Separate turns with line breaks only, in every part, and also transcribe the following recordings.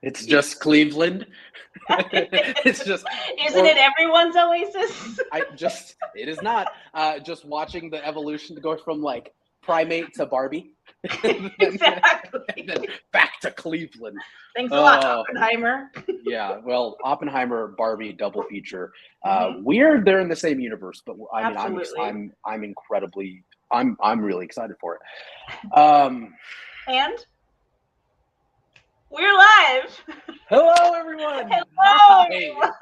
It's just Cleveland. It's just,
Isn't it everyone's oasis?
it is not. Just watching the evolution to go from like primate to Barbie.
Exactly.
And then back to Cleveland.
Thanks a lot, Oppenheimer.
Yeah, well, Oppenheimer, Barbie double feature. Weird, they're in the same universe, but I mean, I'm incredibly, I'm really excited for it.
And we're live.
Hello, everyone.
Hello, everyone.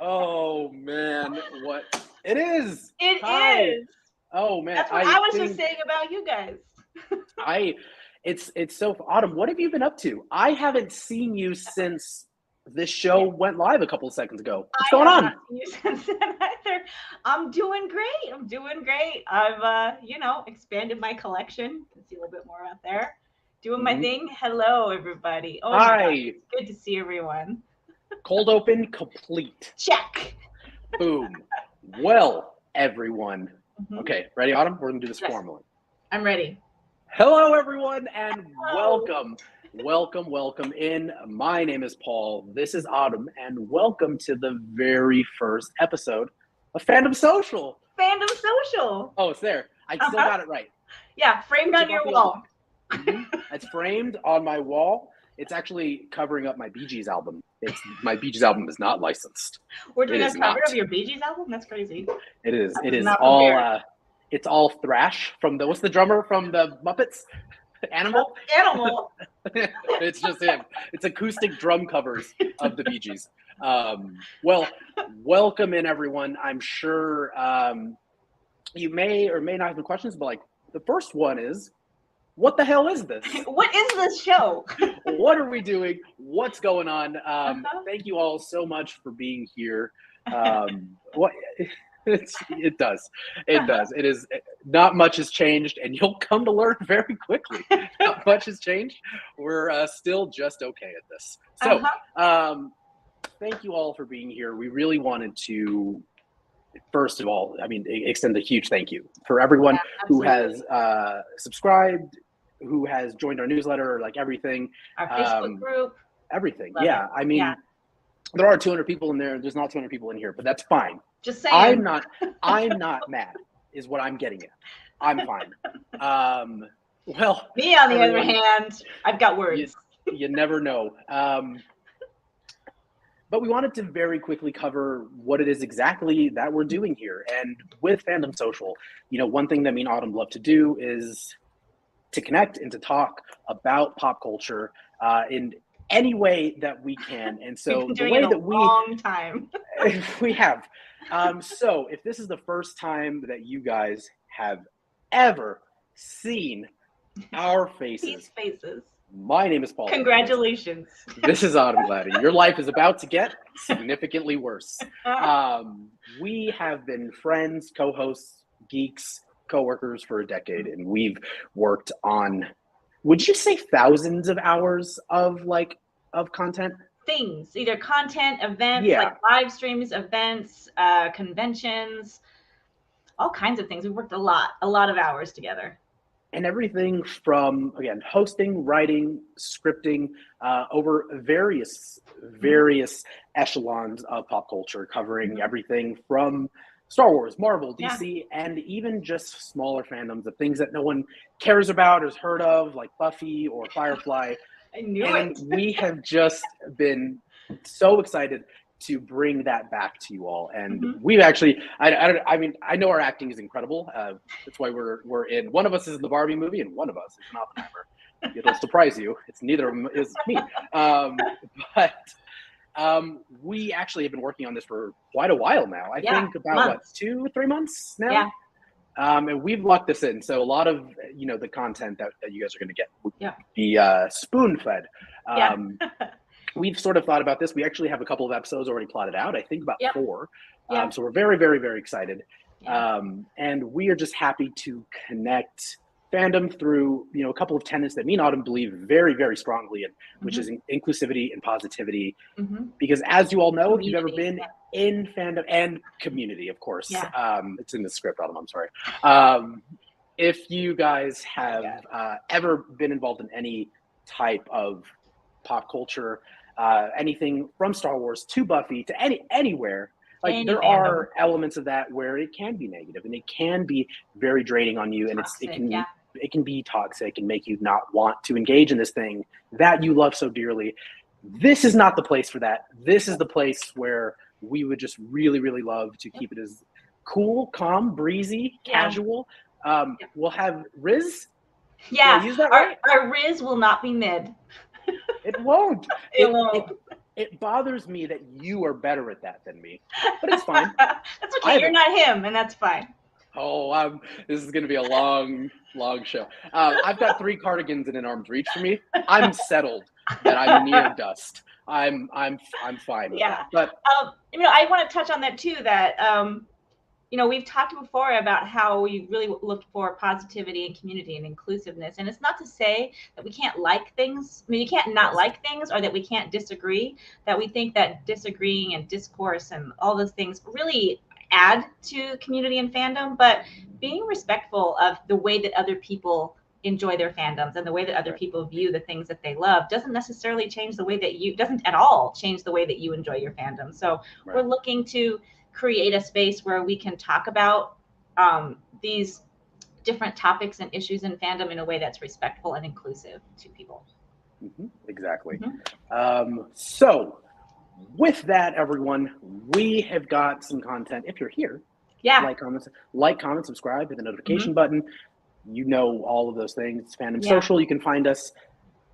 Oh man, what it is?
It is.
Oh man,
that's what I was just saying about you guys.
It's so Autumn. What have you been up to? I haven't seen you since this show went live a couple of seconds ago. What's going on?
Not seen you since then either. I'm doing great. I've expanded my collection. You can see a little bit more out there. Doing my thing. Hello, everybody. Oh my God, it's good to see everyone.
Cold open complete.
Check.
Boom. Well, everyone. Okay, ready, Autumn? We're gonna do this formally.
I'm ready.
Hello, everyone, and welcome in. My name is Paul. This is Autumn, and welcome to the very first episode of Fandom Social.
Fandom Social.
Oh, it's there. I still got it right.
Yeah, framed on your wall.
It's framed on my wall. It's actually covering up my Bee Gees album. My Bee Gees album is not licensed.
We're doing a cover of your Bee Gees album? That's crazy.
It is. It is all. It's all thrash from what's the drummer from the Muppets? Animal. It's just him. It's acoustic drum covers of the Bee Gees. Well, welcome in, everyone. I'm sure you may or may not have some questions, but like the first one is, what the hell is this?
What is this show?
What are we doing? What's going on? Thank you all so much for being here. It does. It is not much has changed, and you'll come to learn very quickly. Not much has changed. We're still just okay at this. So, thank you all for being here. We really wanted to, first of all, extend a huge thank you for everyone who has subscribed, who has joined our newsletter, like everything.
Our Facebook group.
Everything. There are 200 people in there. There's not 200 people in here, but that's fine.
Just saying.
I'm not mad, is what I'm getting at. I'm fine. Well,
me on the other hand, I've got words.
You never know. But we wanted to very quickly cover what it is exactly that we're doing here. And with Fandom Social, one thing that me and Autumn love to do is to connect and to talk about pop culture in any way that we can. And so the way that
long time.
We have. So if this is the first time that you guys have ever seen our faces.
These faces.
My name is Paul.
Congratulations.
This is Autumn Gladdy. Your life is about to get significantly worse. We have been friends, co-hosts, geeks, co-workers for a decade, and we've worked on, would you say, thousands of hours of content?
Things, either content, events, like live streams, events, conventions, all kinds of things. We worked a lot of hours together.
And everything from, again, hosting, writing, scripting, over various echelons of pop culture, covering everything from Star Wars, Marvel, DC, and even just smaller fandoms of things that no one cares about or has heard of, like Buffy or Firefly.
I knew it.
We have just been so excited to bring that back to you all. And we've actually, I know our acting is incredible. That's why we're in, one of us is in the Barbie movie and one of us is in Oppenheimer. It'll surprise you. It's neither of them is me. But we actually have been working on this for quite a while now. I think about 2-3 months now.
Yeah.
And we've locked this in. So a lot of, the content that you guys are going to get will be spoon-fed. We've sort of thought about this. We actually have a couple of episodes already plotted out. I think about 4. So we're very, very, very excited. And we are just happy to connect fandom through, a couple of tenets that me and Autumn believe very, very strongly in, which is inclusivity and positivity. Because as you all know, if you've ever been in fandom and community, of course, it's in the script, Autumn, I'm sorry. If you guys have ever been involved in any type of pop culture, anything from Star Wars to Buffy to anywhere. Like
Any
there
fandom.
are elements of that where it can be negative and it can be very draining on you, and
Toxic,
it can be toxic and make you not want to engage in this thing that you love so dearly. This is not the place for that. This is the place where we would just really, really love to keep it as cool, calm, breezy, casual. We'll have Riz.
Yeah,
use that right?
Our Riz will not be mid.
It won't.
It won't.
It bothers me that you are better at that than me, but it's fine.
That's okay. You're not him, and that's fine.
Oh, this is going to be a long show. I've got 3 cardigans in an arm's reach for me. I'm settled that I'm near dust. I'm fine with that. But
I want to touch on that too. That we've talked before about how we really look for positivity and community and inclusiveness. And it's not to say that we can't like things. I mean, you can't not like things, or that we can't disagree. That we think that disagreeing and discourse and all those things really add to community and fandom, but being respectful of the way that other people enjoy their fandoms and the way that other people view the things that they love doesn't necessarily change the way that doesn't at all change the way that you enjoy your fandom. So we're looking to create a space where we can talk about these different topics and issues in fandom in a way that's respectful and inclusive to people.
Exactly. So with that, everyone, we have got some content. If you're here, like, comment, subscribe, hit the notification button. You know all of those things. It's Fandom Social. You can find us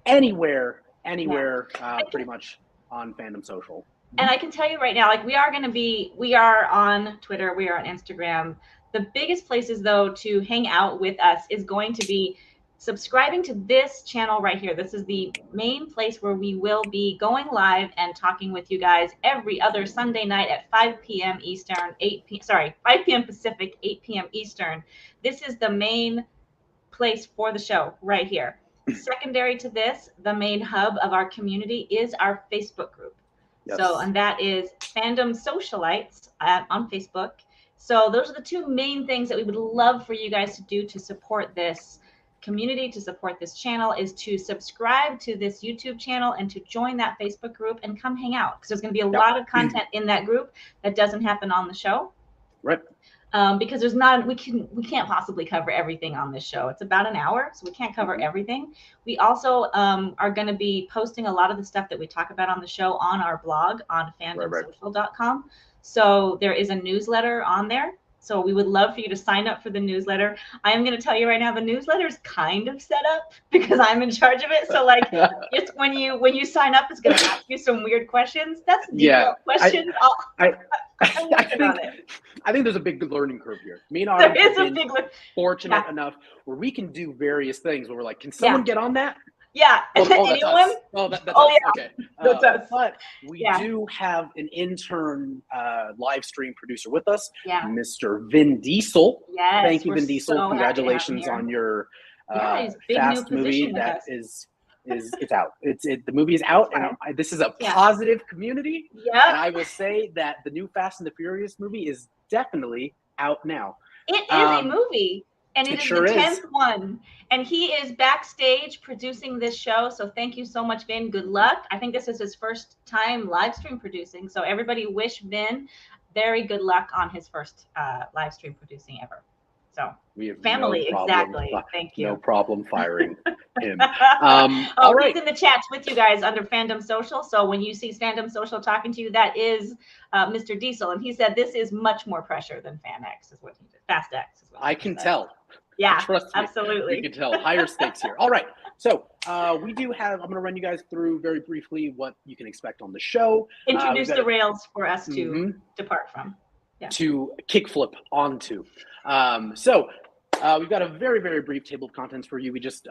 anywhere, pretty much on Fandom Social.
And I can tell you right now, like we are on Twitter, we are on Instagram. The biggest places though to hang out with us is going to be subscribing to this channel right here. This is the main place where we will be going live and talking with you guys every other Sunday night at 5 p.m. Eastern, 5 p.m. Pacific, 8 p.m. Eastern. This is the main place for the show right here. Secondary to this, the main hub of our community is our Facebook group. So, and that is Fandom Socialites on Facebook. So those are the 2 main things that we would love for you guys to do to support this community, to support this channel, is to subscribe to this YouTube channel and to join that Facebook group and come hang out, because there's going to be a lot of content in that group that doesn't happen on the show.
Right.
Because we can't possibly cover everything on this show. It's about an hour, so we can't cover everything. We also are going to be posting a lot of the stuff that we talk about on the show on our blog on fandomsocial.com. So there is a newsletter on there. So we would love for you to sign up for the newsletter. I am going to tell you right now, the newsletter is kind of set up because I'm in charge of it. So like, just when you sign up, it's going to ask you some weird questions. That's detailed questions.
I think there's a big learning curve here. Me and Autumn have been fortunate enough where we can do various things where we're like, can someone get on that?
Yeah.
Anyone? That's us. Okay.
That's us.
But we do have an intern live stream producer with us, Mr. Vin Diesel.
Yes,
thank you, Vin Diesel. Congratulations on your Fast movie that is it's out. The movie is out, and this is a positive community.
Yeah.
And I will say that the new Fast and the Furious movie is definitely out now.
It is a movie, and it is the 10th one. And he is backstage producing this show. So thank you so much, Vin. Good luck. I think this is his first time live stream producing. So everybody wish Vin very good luck on his first live stream producing ever. So
we have
family, exactly. Thank you.
No problem firing him.
He's in the chats with you guys under Fandom Social. So when you see Fandom Social talking to you, that is Mr. Diesel, and he said this is much more pressure than Fan X is what he did. Fast X is what
I can tell.
Yeah,
trust me.
Absolutely.
You can tell higher stakes here. All right. So we do have, I'm going to run you guys through very briefly what you can expect on the show.
Introduce the rails for us to depart from. Yeah.
To kickflip onto. So we've got a very, very brief table of contents for you. We just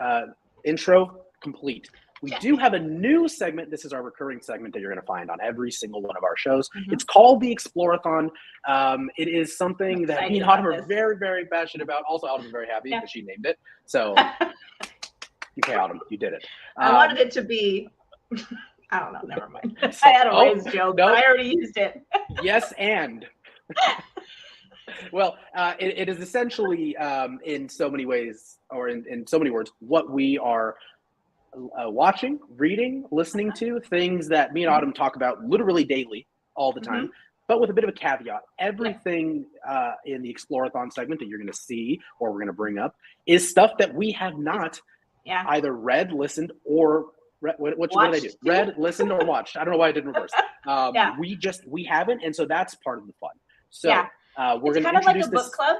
intro complete. We do have a new segment. This is our recurring segment that you're going to find on every single one of our shows. It's called the Explorathon. It is something that me and Autumn are very, very passionate about. Also, Autumn is very happy because she named it. So, okay, Autumn, you did it.
I wanted it to be, I don't know, never mind. I had a raised joke, but I already used it.
Yes, and. Well, it is essentially, in so many ways, or in so many words, what we are watching, reading, listening to things that me and Autumn talk about literally daily, all the time, but with a bit of a caveat. Everything in the Explorathon segment that you're going to see or we're going to bring up is stuff that we have not either read, listened, or what did I do? Read, listened, or watched. I don't know why I did in reverse. We haven't, and so that's part of the fun. So we're going to introduce
like a book club.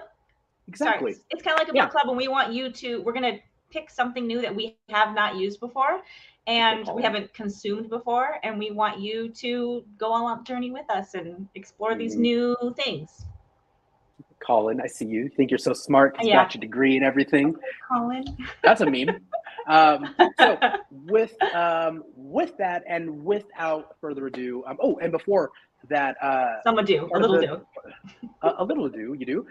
Exactly.
Sorry, it's kind of like a book club, and we want you to. We're going to pick something new that we have not used before and we haven't consumed before, and we want you to go on a journey with us and explore these new things.
Colin, I see you. Think you're so smart because you got your degree and everything.
Colin.
That's a meme. So with that, and without further ado, and before that,
a
little ado, you do.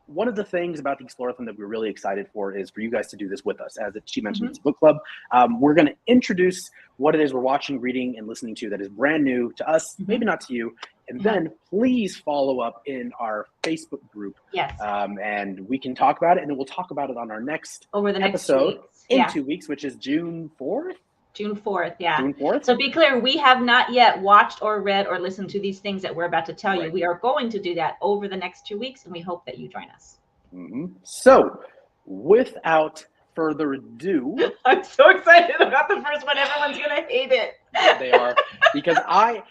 One of the things about the Explorathon that we're really excited for is for you guys to do this with us. As she mentioned, it's a book club. We're going to introduce what it is we're watching, reading, and listening to that is brand new to us, maybe not to you. And then please follow up in our Facebook group.
Yes.
And we can talk about it, and then we'll talk about it on our next episode in 2 weeks, which is June 4th.
June 4th, yeah.
June 4th.
So be clear, we have not yet watched or read or listened to these things that we're about to tell you. We are going to do that over the next 2 weeks, and we hope that you join us.
So, without further ado,
I'm so excited about the first one. Everyone's gonna hate it.
They are, because I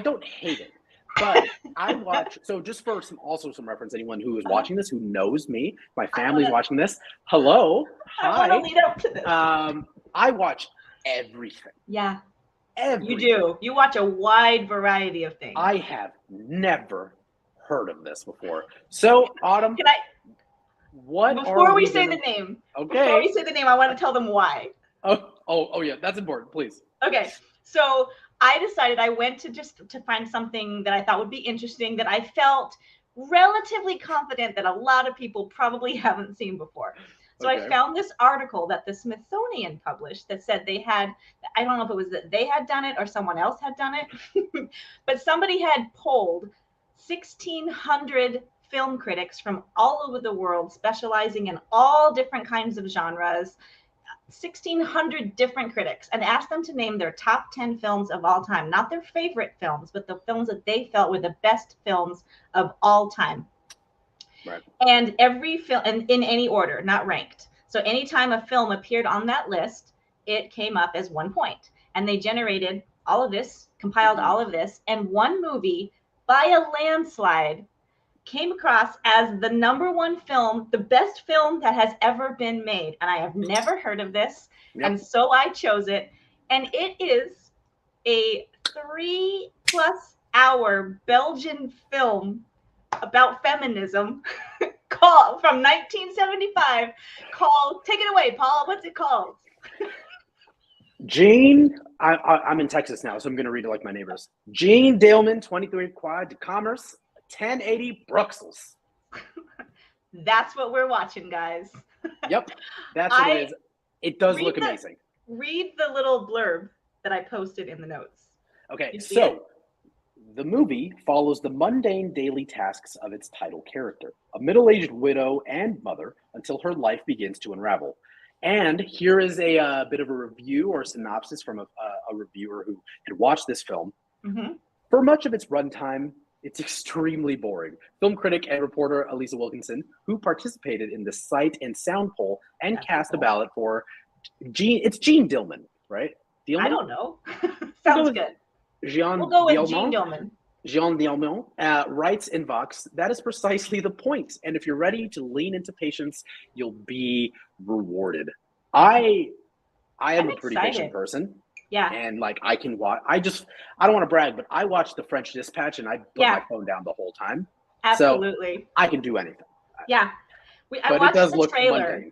don't hate it, but I watch. So just for some reference, anyone who is watching this who knows me, my family's watching this. Hello, hi.
I want to lead up to this.
I watch everything.
Yeah,
everything.
You do. You watch a wide variety of things.
I have never heard of this before. So, Autumn,
before we say the name, I want to tell them why.
Oh yeah, that's important, please.
Okay, so I decided I went to find something that I thought would be interesting, that I felt relatively confident that a lot of people probably haven't seen before. So I found this article that the Smithsonian published that said they had, I don't know if it was that they had done it or someone else had done it, but somebody had polled 1,600 film critics from all over the world, specializing in all different kinds of genres, 1,600 different critics, and asked them to name their top 10 films of all time, not their favorite films, but the films that they felt were the best films of all time.
Right.
And every film, and in any order, not ranked. So anytime a film appeared on that list, it came up as 1 point. And they generated all of this, compiled all of this, and one movie by a landslide came across as the #1 film, the best film that has ever been made. And I have never heard of this. Yep. And so I chose it. And it is a 3+ hour Belgian film about feminism called from 1975 called, take it away, Paul. What's it called?
Jean, I'm in Texas now, so I'm going to read it like my neighbors. Jean Daleman, 23 Quad de Commerce, 1080 Bruxelles.
That's what we're watching, guys.
Yep, that's what it is. It does look amazing.
Read the little blurb that I posted in the notes.
Okay, so the movie follows the mundane daily tasks of its title character, a middle-aged widow and mother, until her life begins to unravel. And here is a bit of a review or synopsis from a reviewer who had watched this film. For much of its runtime, it's extremely boring. Film critic and reporter Elisa Wilkinson, who participated in the Sight and Sound poll and cast a ballot for Jean. It's Jean Dillman, right? Dillman?
I don't know. Sounds good.
We'll
go with Jean Dillman.
Jean Dillman writes in Vox, that is precisely the point. And if you're ready to lean into patience, you'll be rewarded. I am a pretty patient person.
Yeah.
And like I can watch, I don't want to brag, but I watched The French Dispatch and I put my phone down the whole time.
Absolutely.
So I can do anything.
Yeah.
I watched the trailer.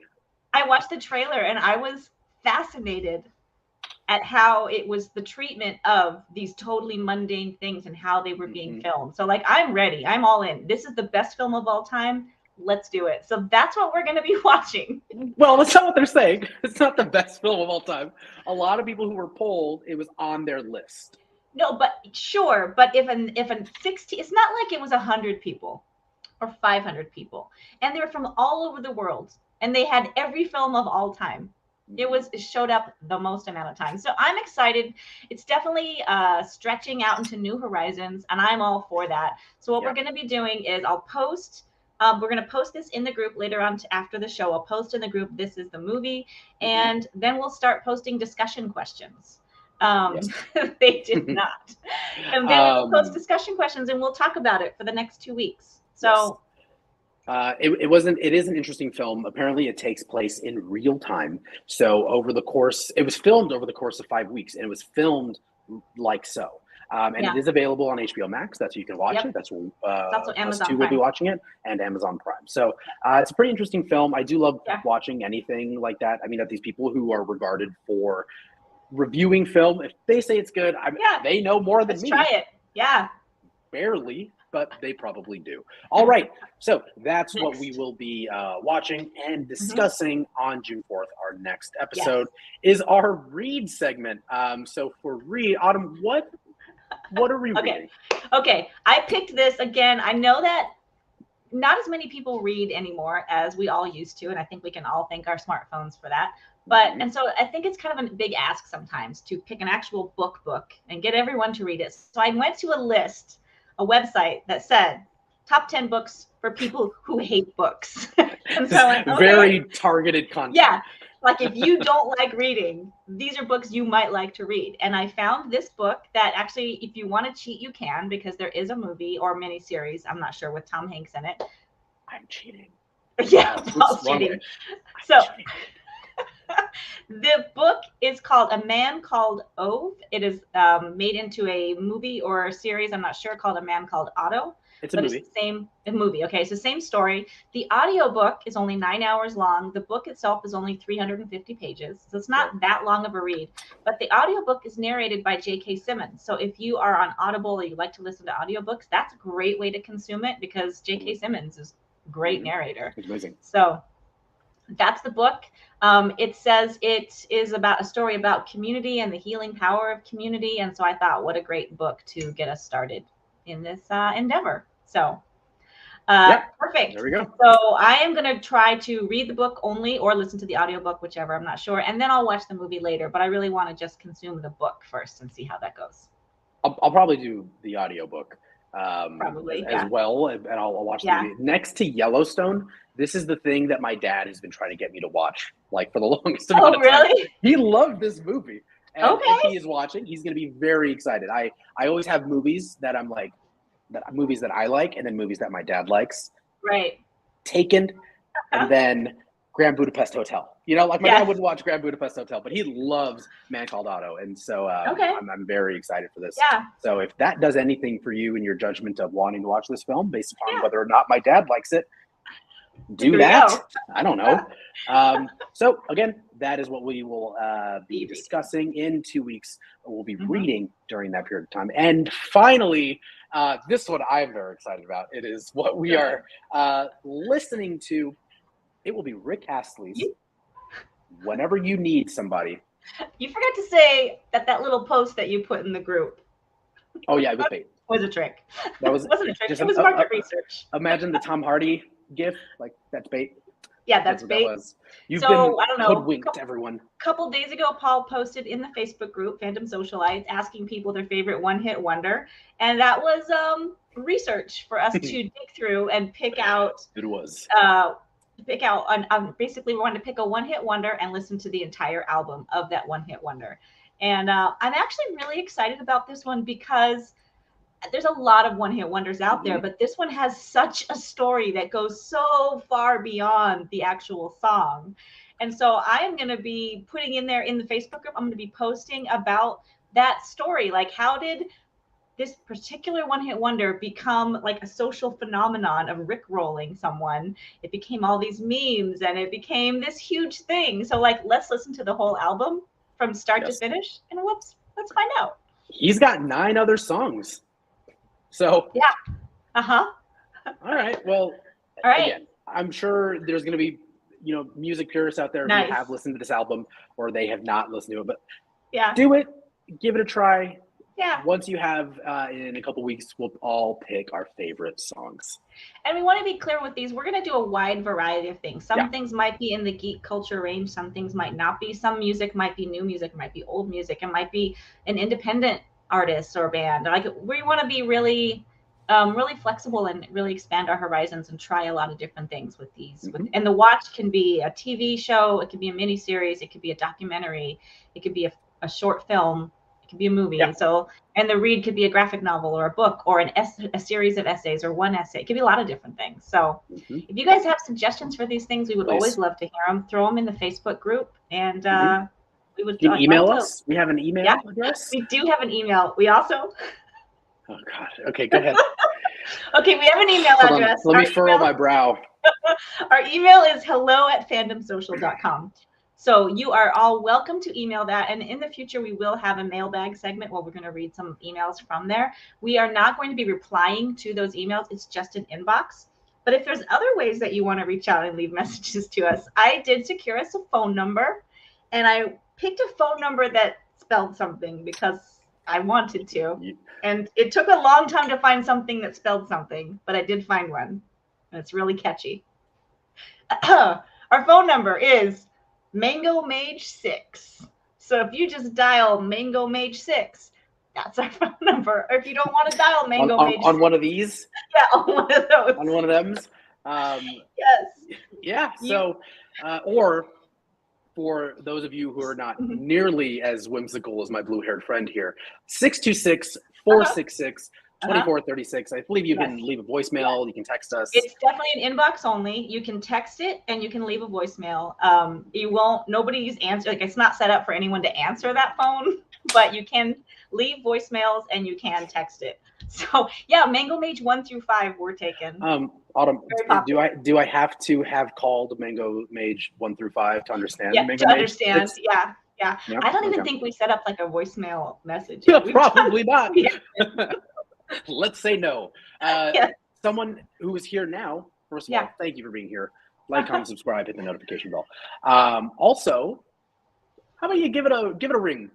I watched the trailer and I was fascinated at how it was the treatment of these totally mundane things and how they were being filmed. So like, I'm ready. I'm all in. This is the best film of all time. Let's do it. So that's what we're going to be watching.
Well, that's not what they're saying. It's not the best film of all time. A lot of people who were polled, it was on their list.
No, but sure. But if a 60, it's not like it was 100 people or 500 people. And they were from all over the world. And they had every film of all time. It showed up the most amount of time. So I'm excited. It's definitely stretching out into new horizons, and I'm all for that. So what we're going to be doing is I'll post. We're going to post this in the group later on after the show. I'll post in the group, this is the movie, and then we'll start posting discussion questions. They did not. And then we'll post discussion questions, and we'll talk about it for the next 2 weeks. So.
It is an interesting film. Apparently it takes place in real time. So it was filmed over the course of 5 weeks, and it was filmed like so. And it is available on HBO Max. That's where you can watch it. That's where us two will be watching it, and Amazon Prime. So it's a pretty interesting film. I do love watching anything like that. I mean, that these people who are regarded for reviewing film, if they say it's good, they know more than me.
Let's try it. Yeah.
Barely. But they probably do. All right. So that's what we will be watching and discussing on June 4th. Our next episode is our read segment. So for read, Autumn, what are we reading?
Okay. I picked this again. I know that not as many people read anymore as we all used to. And I think we can all thank our smartphones for that. But, and so I think it's kind of a big ask sometimes to pick an actual book and get everyone to read it. So I went to a website that said top 10 books for people who hate books. And so like,
very targeted content.
Yeah. Like if you don't like reading, these are books you might like to read. And I found this book that actually, if you want to cheat, you can, because there is a movie or miniseries, I'm not sure, with Tom Hanks in it.
I'm cheating.
Yeah, Paul's cheating. So the book is called A Man Called Ove. It is made into a movie or a series, I'm not sure, called A Man Called Otto.
It's a movie.
It's the same movie. Okay, it's the same story. The audiobook is only 9 hours long. The book itself is only 350 pages. So it's not that long of a read. But the audiobook is narrated by J.K. Simmons. So if you are on Audible or you like to listen to audiobooks, that's a great way to consume it, because J.K. Simmons is a great narrator.
It's amazing.
So that's the book. It says it is about a story about community and the healing power of community. And so I thought, what a great book to get us started in this endeavor. So perfect.
There we go.
So I am going to try to read the book only, or listen to the audiobook, whichever, I'm not sure. And then I'll watch the movie later. But I really want to just consume the book first and see how that goes.
I'll probably do the audiobook
probably
as well, and I'll watch the movie. Next to Yellowstone, this is the thing that my dad has been trying to get me to watch, like, for the longest amount of time.
Really?
He loved this movie. And if he is watching, he's going to be very excited. I always have movies that I'm like, movies that I like, and then movies that my dad likes.
Right.
Taken, and then Grand Budapest Hotel. You know, like my dad wouldn't watch Grand Budapest Hotel, but he loves Man Called Otto. And so I'm very excited for this.
Yeah.
So if that does anything for you in your judgment of wanting to watch this film based upon whether or not my dad likes it, do that. I don't know. So again, that is what we will be discussing in 2 weeks. We'll be reading during that period of time. And finally, this one I'm very excited about. It is what we are listening to. It will be Rick Astley's Whenever You Need Somebody.
You forgot to say that little post that you put in the group.
Oh yeah, it was bait.
Was a trick.
That was,
it wasn't a trick. It was market research.
Imagine the Tom Hardy gif, like that's bait.
Yeah, that's bait.
That was. You've
so,
been
I don't know,
hoodwinked, everyone.
A couple days ago, Paul posted in the Facebook group, Fandom Socialites, asking people their favorite one-hit wonder. And that was research for us to dig through and pick out.
It was.
Basically, we wanted to pick a one-hit wonder and listen to the entire album of that one-hit wonder. And I'm actually really excited about this one because there's a lot of one-hit wonders out there, but this one has such a story that goes so far beyond the actual song. And so I am going to be putting in there in the Facebook group, I'm going to be posting about that story. Like, how did this particular one-hit wonder become like a social phenomenon of rickrolling someone? It became all these memes and it became this huge thing. So like, let's listen to the whole album from start to finish, and let's find out.
He's got 9 other songs. So
yeah.
All right. Well, again, I'm sure there's going to be, music purists out there who have listened to this album or they have not listened to it, but do it, give it a try, once you have, in a couple weeks, we'll all pick our favorite songs.
And we want to be clear with these. We're going to do a wide variety of things. Some things might be in the geek culture range. Some things might not be. Some music might be new music, might be old music. It might be an independent artist or band. Like, we want to be really, really flexible and really expand our horizons and try a lot of different things with these. And the watch can be a TV show. It could be a mini series. It could be a documentary. It could be a short film. It could be a movie. So, and the read could be a graphic novel or a book or a series of essays or one essay. It could be a lot of different things. So if you guys have suggestions for these things, we would always love to hear them. Throw them in the Facebook group, and we would
email us. We have an email address.
We do have an email. We also
oh god. Okay, go ahead.
Okay, we have an email address.
Let me furrow my brow.
Our email is hello@fandomsocial.com. So you are all welcome to email that. And in the future, we will have a mailbag segment where we're going to read some emails from there. We are not going to be replying to those emails. It's just an inbox. But if there's other ways that you want to reach out and leave messages to us, I did secure us a phone number. And I picked a phone number that spelled something because I wanted to. And it took a long time to find something that spelled something, but I did find one. And it's really catchy. Our phone number is Mango Mage 6. So if you just dial Mango Mage 6, that's our phone number. Or if you don't want to dial Mango Mage 6.
On one of these?
Yeah, on one of those.
On one of them?
Yes.
Yeah. So, or for those of you who are not nearly as whimsical as my blue-haired friend here, 626-466 2436. I believe you can leave a voicemail. You can text us.
It's definitely an inbox only. You can text it and you can leave a voicemail. You won't. Nobody's answer. Like, it's not set up for anyone to answer that phone, but you can leave voicemails and you can text it. So yeah, Mango Mage 1 through 5 were taken.
Autumn, do I have to have called Mango Mage 1 through 5 to understand?
Yeah,
Mango
to
Mage
understand.
6?
Yeah. I don't even think we set up like a voicemail message.
Yeah, probably not. Let's say no. Someone who is here now, first of all, thank you for being here. Like, comment, subscribe, hit the notification bell. Also, how about you give it a ring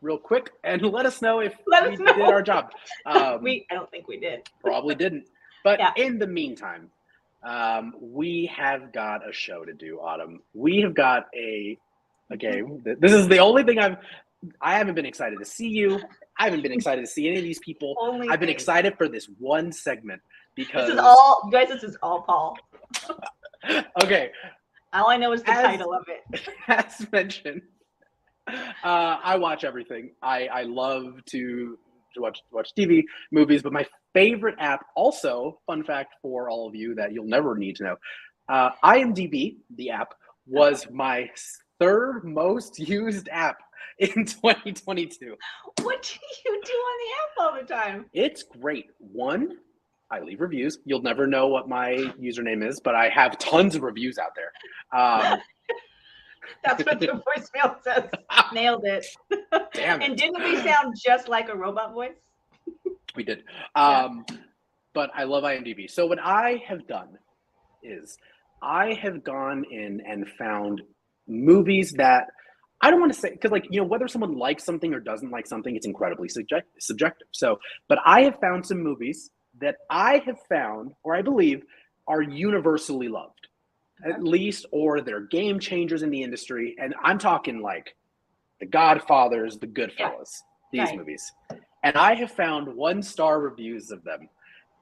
real quick and let us know if we did our job.
I don't think we did.
Probably didn't. But in the meantime, we have got a show to do, Autumn. We have got a game. This is the only thing I haven't been excited to see you. I haven't been excited to see any of these people. I've been excited for this one segment because
this is all Paul.
Okay.
All I know is the title of it.
As mentioned, I watch everything. I love to watch TV, movies, but my favorite app, also, fun fact for all of you that you'll never need to know, IMDb, the app, was my third most used app in 2022.
What do you do on the app all the time?
It's great. One, I leave reviews. You'll never know what my username is, but I have tons of reviews out there.
That's what the voicemail says. Nailed it.
Damn it.
And didn't we sound just like a robot voice?
We did. But I love IMDb. So what I have done is I have gone in and found movies that I don't want to say, because whether someone likes something or doesn't like something, it's incredibly subjective. So, but I have found some movies that I have found, or I believe, are universally loved, at least, or they're game changers in the industry. And I'm talking like The Godfathers, The Goodfellas, these movies. And I have found 1-star reviews of them.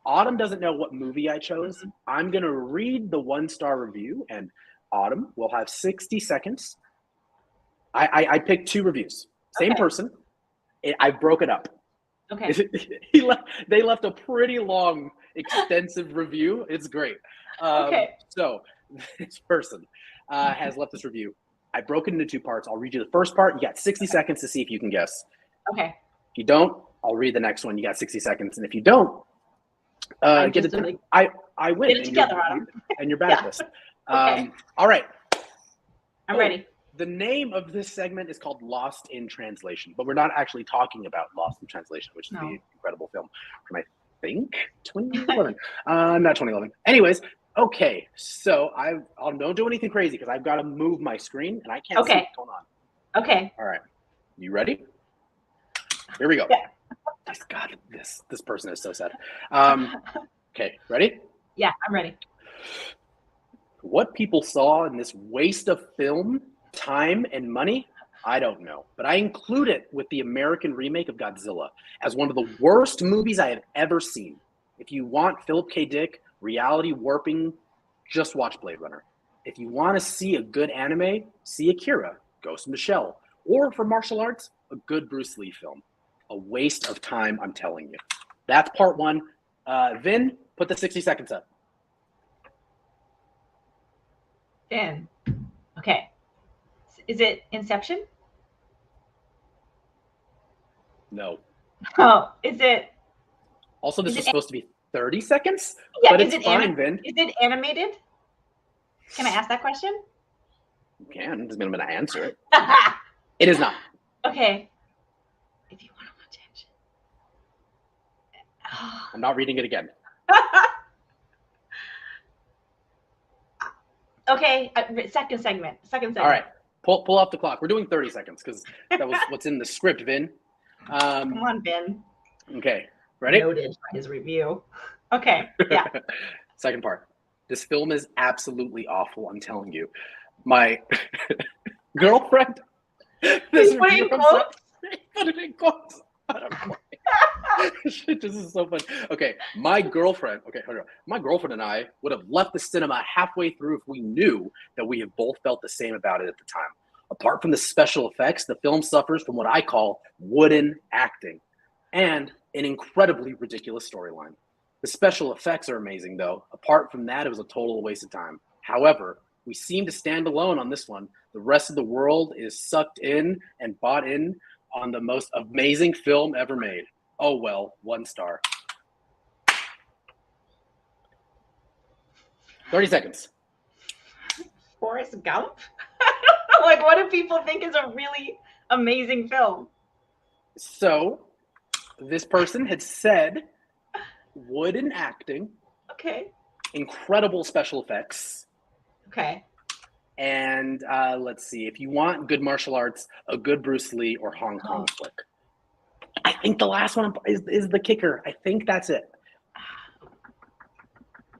Autumn doesn't know what movie I chose. I'm going to read the 1-star review, and Autumn will have 60 seconds. I picked 2 reviews. Same person. I broke it up.
Okay.
They left a pretty long, extensive review. It's great. So this person has left this review. I broke it into 2 parts. I'll read you the first part. You got 60 seconds to see if you can guess.
Okay.
If you don't, I'll read the next one. You got 60 seconds. And if you don't, I win.
Get it together, Autumn.
And you're bad at this. All right.
I'm ready.
The name of this segment is called Lost in Translation, but we're not actually talking about Lost in Translation, which is the incredible film from, I think, 2011. Not 2011. Anyways, okay. So don't do anything crazy because I've got to move my screen and I can't see what's going on.
Okay.
All right. You ready? Here we go.
Yeah.
God, this person is so sad. Okay, ready?
Yeah, I'm ready.
What people saw in this waste of film, time, and money, I don't know. But I include it with the American remake of Godzilla as one of the worst movies I have ever seen. If you want Philip K. Dick, reality warping, just watch Blade Runner. If you want to see a good anime, see Akira, Ghost in the Shell. Or for martial arts, a good Bruce Lee film. A waste of time, I'm telling you. That's part one. Vin, put the 60 seconds up.
Vin. Okay. Is it Inception?
No.
Oh, is it?
Also, this is supposed to be 30 seconds?
Yeah,
but it's fine, Vin.
Is it animated? Can I ask that question?
You can. Doesn't mean I'm going to answer it. It is not.
Okay. If you want to watch it.
I'm not reading it again.
Okay. Second segment.
All right. Pull off the clock. We're doing 30 seconds because that was what's in the script, Vin.
Come on, Vin.
Okay. Ready?
Noted by his review. Okay. Yeah.
Second part. This film is absolutely awful. I'm telling you. My girlfriend.
Put it in quotes.
Put it in quotes. I don't know. Shit, this is so fun. Okay, my girlfriend and I would have left the cinema halfway through if we knew that we have both felt the same about it at the time. Apart from the special effects, the film suffers from what I call wooden acting and an incredibly ridiculous storyline. The special effects are amazing, though. Apart from that, it was a total waste of time. However, we seem to stand alone on this one. The rest of the world is sucked in and bought in on the most amazing film ever made. Oh, well, 1 star. 30 seconds.
Forrest Gump? Like, what do people think is a really amazing film?
So, this person had said wooden acting.
Okay.
Incredible special effects.
Okay.
And let's see, if you want good martial arts, a good Bruce Lee or Hong Kong flick. I think the last one is the kicker. I think that's it.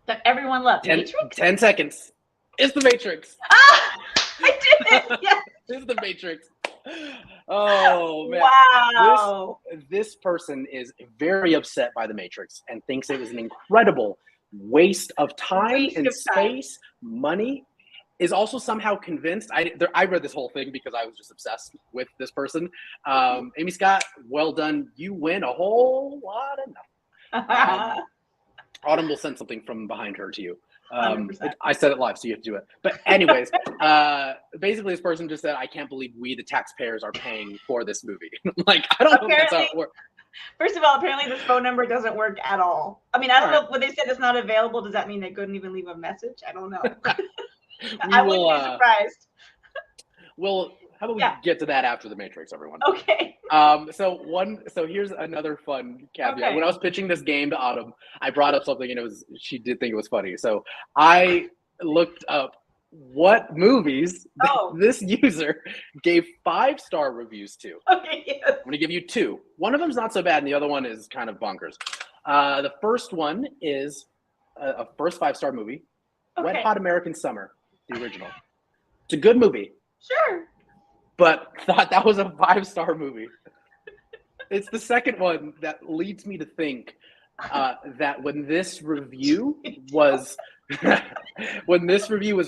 That everyone loved. Matrix?
10 seconds. It's the Matrix.
Ah! I did it! Yes.
It's the Matrix. Oh, man.
Wow.
This person is very upset by the Matrix and thinks it was an incredible waste of time and space, money. Is also somehow convinced. I read this whole thing because I was just obsessed with this person. Amy Scott, well done. You win a whole lot of nothing. Autumn will send something from behind her to you. I said it live, so you have to do it. But anyways, basically this person just said, I can't believe we, the taxpayers, are paying for this movie. Like, I don't know if that's how it works.
First of all, apparently this phone number doesn't work at all. I mean, I don't know when they said it's not available. Does that mean they couldn't even leave a message? I don't know. I wouldn't be surprised.
How about we get to that after the Matrix, everyone?
Okay.
So here's another fun caveat. Okay. When I was pitching this game to Autumn, I brought up something and she did think it was funny. So I looked up what movies this user gave 5-star reviews to.
Okay, yes.
I'm going to give you 2. One of them's not so bad and the other one is kind of bonkers. The first one is a first 5-star movie, Wet Hot American Summer, the original. It's a good movie.
Sure.
But thought that was a 5-star movie. It's the second one that leads me to think that when this review was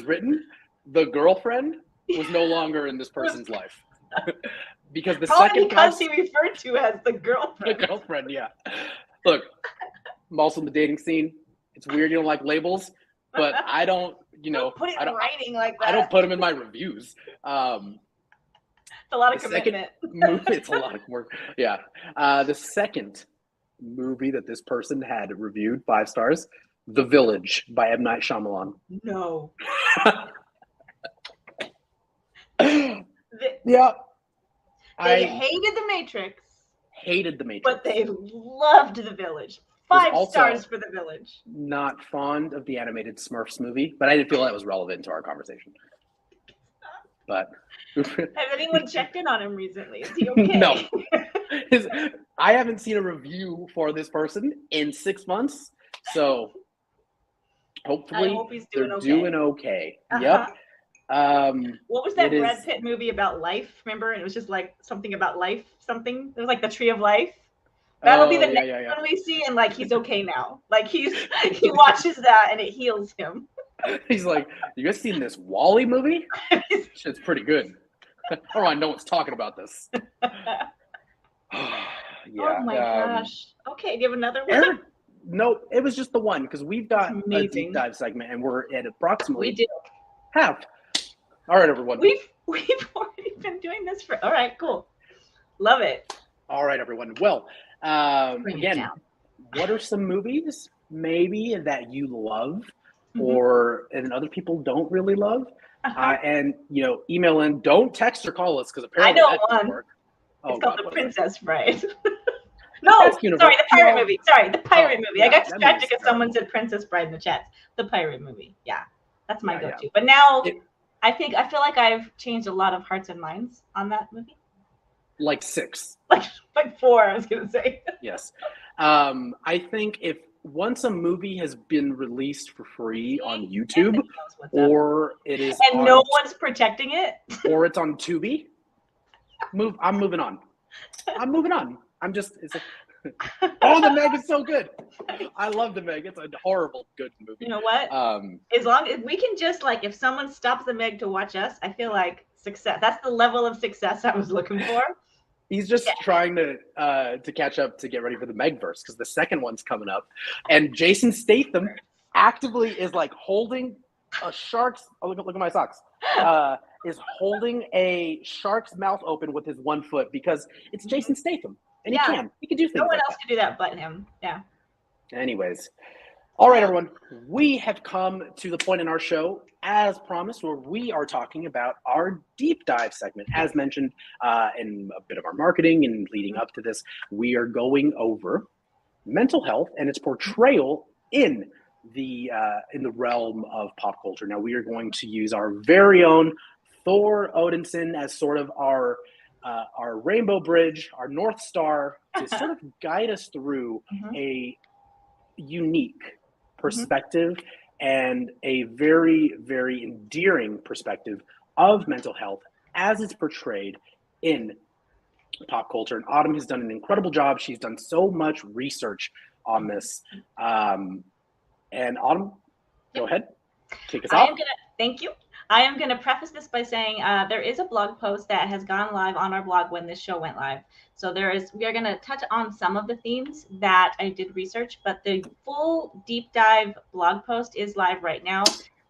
written, the girlfriend was no longer in this person's life. Because the second
because he referred to as the girlfriend.
The girlfriend, yeah. Look, I'm also in the dating scene. It's weird you don't like labels, but I don't,
put it in writing like that.
I don't put them in my reviews.
It's a lot of commitment.
It's a lot of work. Yeah. The second movie that this person had reviewed 5 stars, The Village by M. Night Shyamalan.
No.
Yeah.
They hated The Matrix.
Hated The Matrix.
But they loved The Village. 5 stars for The Village.
Not fond of the animated Smurfs movie, but I didn't feel that was relevant to our conversation. But
has anyone checked in on him recently? Is he okay?
No. I haven't seen a review for this person in 6 months, so hopefully they're doing okay. Yep.
What was that Brad Pitt movie about life? Remember? And it was just like something about life, something. It was like the Tree of Life. That'll be the next one we see, and like he's okay now. Like he watches that and it heals him.
He's like, you guys seen this Wall-E movie? It's pretty good. Oh, I know one's talking about this.
Oh my gosh. Okay, do you have another one?
No, it was just the one because we've got a deep dive segment and we're at approximately half. All right, everyone.
We've already been doing this for. All right, cool. Love it.
All right, everyone. Well, again, what are some movies maybe that you love and other people don't really love? And email in. Don't text or call us because apparently that doesn't work.
It's called The Princess Bride. No, sorry, the pirate movie. Sorry, the pirate movie. I got distracted because someone said Princess Bride in the chat. The pirate movie. Yeah, that's my go-to. Yeah. But now I feel like I've changed a lot of hearts and minds on that movie.
Like 6.
Like 4, I was gonna say.
Yes. I think if once a movie has been released for free on YouTube, or it is
no one's protecting it,
or it's on Tubi, I'm moving on. It's like, oh, The Meg is so good. I love The Meg. It's a horrible good movie.
You know what? As long as we can just if someone stops The Meg to watch us, I feel like success. That's the level of success I was looking for.
He's just trying to catch up to get ready for the Megverse because the second one's coming up, and Jason Statham actively is holding a shark's. Oh, look at my socks. Is holding a shark's mouth open with his one foot because it's Jason Statham and he can do things.
No one else can do that but him. Yeah.
Anyways, all right, everyone, we have come to the point in our show, as promised, where we are talking about our deep dive segment. As mentioned in a bit of our marketing and leading up to this, we are going over mental health and its portrayal in the realm of pop culture. Now, we are going to use our very own Thor Odinson as sort of our rainbow bridge, our North Star, to sort of guide us through a unique perspective and a very, very endearing perspective of mental health as it's portrayed in pop culture. And Autumn has done an incredible job. She's done so much research on this. And Autumn, go ahead, kick us off.
Thank you. I am going to preface this by saying there is a blog post that has gone live on our blog when this show went live. So we are going to touch on some of the themes that I did research, but the full deep dive blog post is live right now.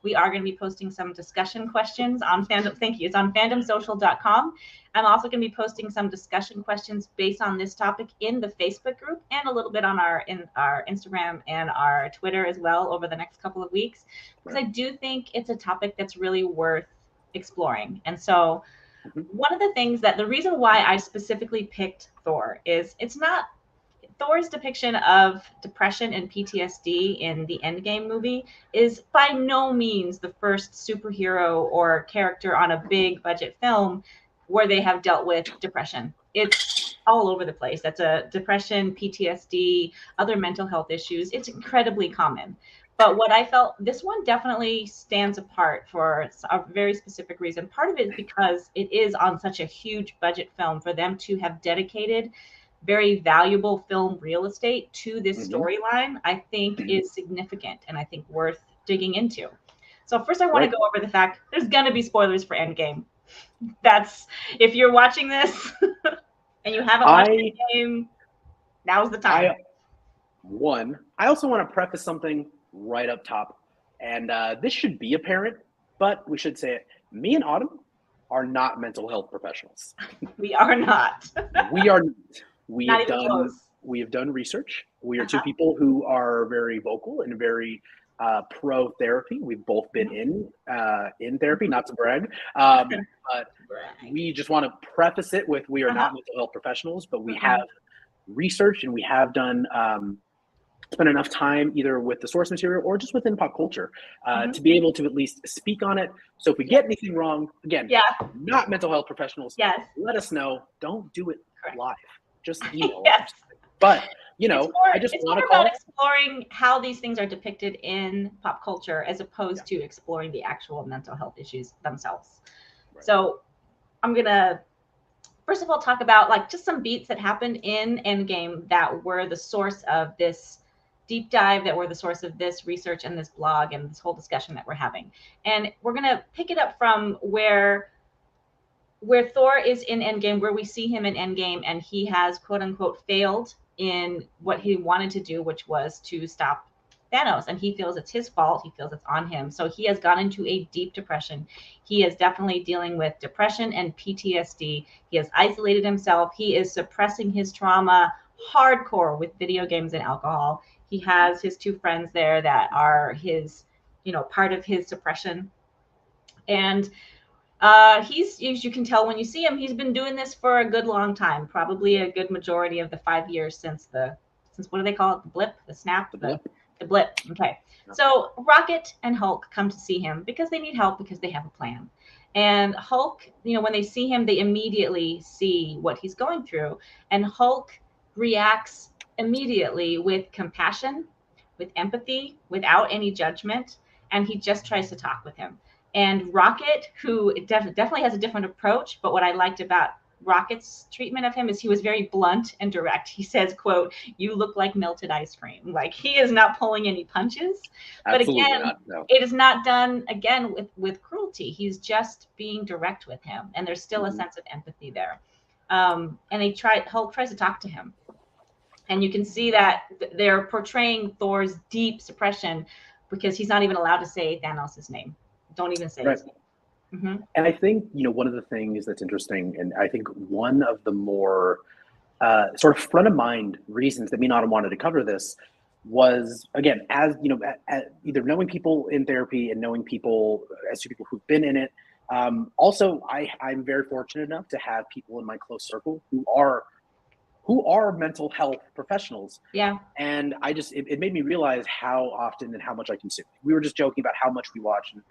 We are going to be posting some discussion questions on Fandom. Thank you. It's on fandomsocial.com. I'm also going to be posting some discussion questions based on this topic in the Facebook group and a little bit on our Instagram and our Twitter as well over the next couple of weeks, because I do think it's a topic that's really worth exploring. And so one of the things the reason why I specifically picked Thor is it's not Thor's depiction of depression and PTSD in the Endgame movie is by no means the first superhero or character on a big budget film where they have dealt with depression. It's all over the place. That's a depression, PTSD, other mental health issues. It's incredibly common. But what I felt, this one definitely stands apart for a very specific reason. Part of it is because it is on such a huge budget film for them to have dedicated very valuable film real estate to this storyline, I think is significant and I think worth digging into. So first I want to go over the fact there's going to be spoilers for Endgame. That's, if you're watching this and you haven't watched Endgame, now's the time.
I also want to preface something right up top, and this should be apparent, but we should say it. Me and Autumn are not mental health professionals.
We are not.
We are not. We have done research. We are two people who are very vocal and very pro therapy. We've both been in therapy, not to brag. But we just want to preface it with we are not mental health professionals, but we have researched and we have done spent enough time either with the source material or just within pop culture to be able to at least speak on it. So if we get anything wrong, again, not mental health professionals, let us know. Don't do it live. just email
Yes.
us. But I just want to call
about exploring how these things are depicted in pop culture as opposed to exploring the actual mental health issues themselves. Right. So I'm gonna first of all talk about like just some beats that happened in Endgame that were the source of this deep dive, that were the source of this research and this blog and this whole discussion that we're having. And we're gonna pick it up from where Thor is in Endgame, where we see him in Endgame, and he has quote unquote failed in what he wanted to do, which was to stop Thanos. And he feels it's his fault. He feels it's on him. So he has gone into a deep depression. He is definitely dealing with depression and PTSD. He has isolated himself. He is suppressing his trauma hardcore with video games and alcohol. He has his two friends there that are his, part of his suppression. And he's, as you can tell when you see him, he's been doing this for a good long time, probably a good majority of the 5 years since what do they call it? The blip, the snap, the blip. Okay. So Rocket and Hulk come to see him because they need help, because they have a plan. And Hulk, when they see him, they immediately see what he's going through. And Hulk reacts immediately with compassion, with empathy, without any judgment. And he just tries to talk with him. And Rocket, who definitely has a different approach, but what I liked about Rocket's treatment of him is he was very blunt and direct. He says, quote, "You look like melted ice cream." Like, he is not pulling any punches. Absolutely, but again, not, no. It is not done again with cruelty. He's just being direct with him, and there's still a sense of empathy there. And Hulk tries to talk to him, and you can see that they're portraying Thor's deep suppression because he's not even allowed to say Thanos' name. Don't even say his name. Mm-hmm.
And I think, one of the things that's interesting, and I think one of the more sort of front of mind reasons that me and Autumn wanted to cover this was, again, as either knowing people in therapy and knowing people as two people who've been in it. Also, I'm very fortunate enough to have people in my close circle who are mental health professionals.
Yeah.
And it made me realize how often and how much I consume. We were just joking about how much we watch, and,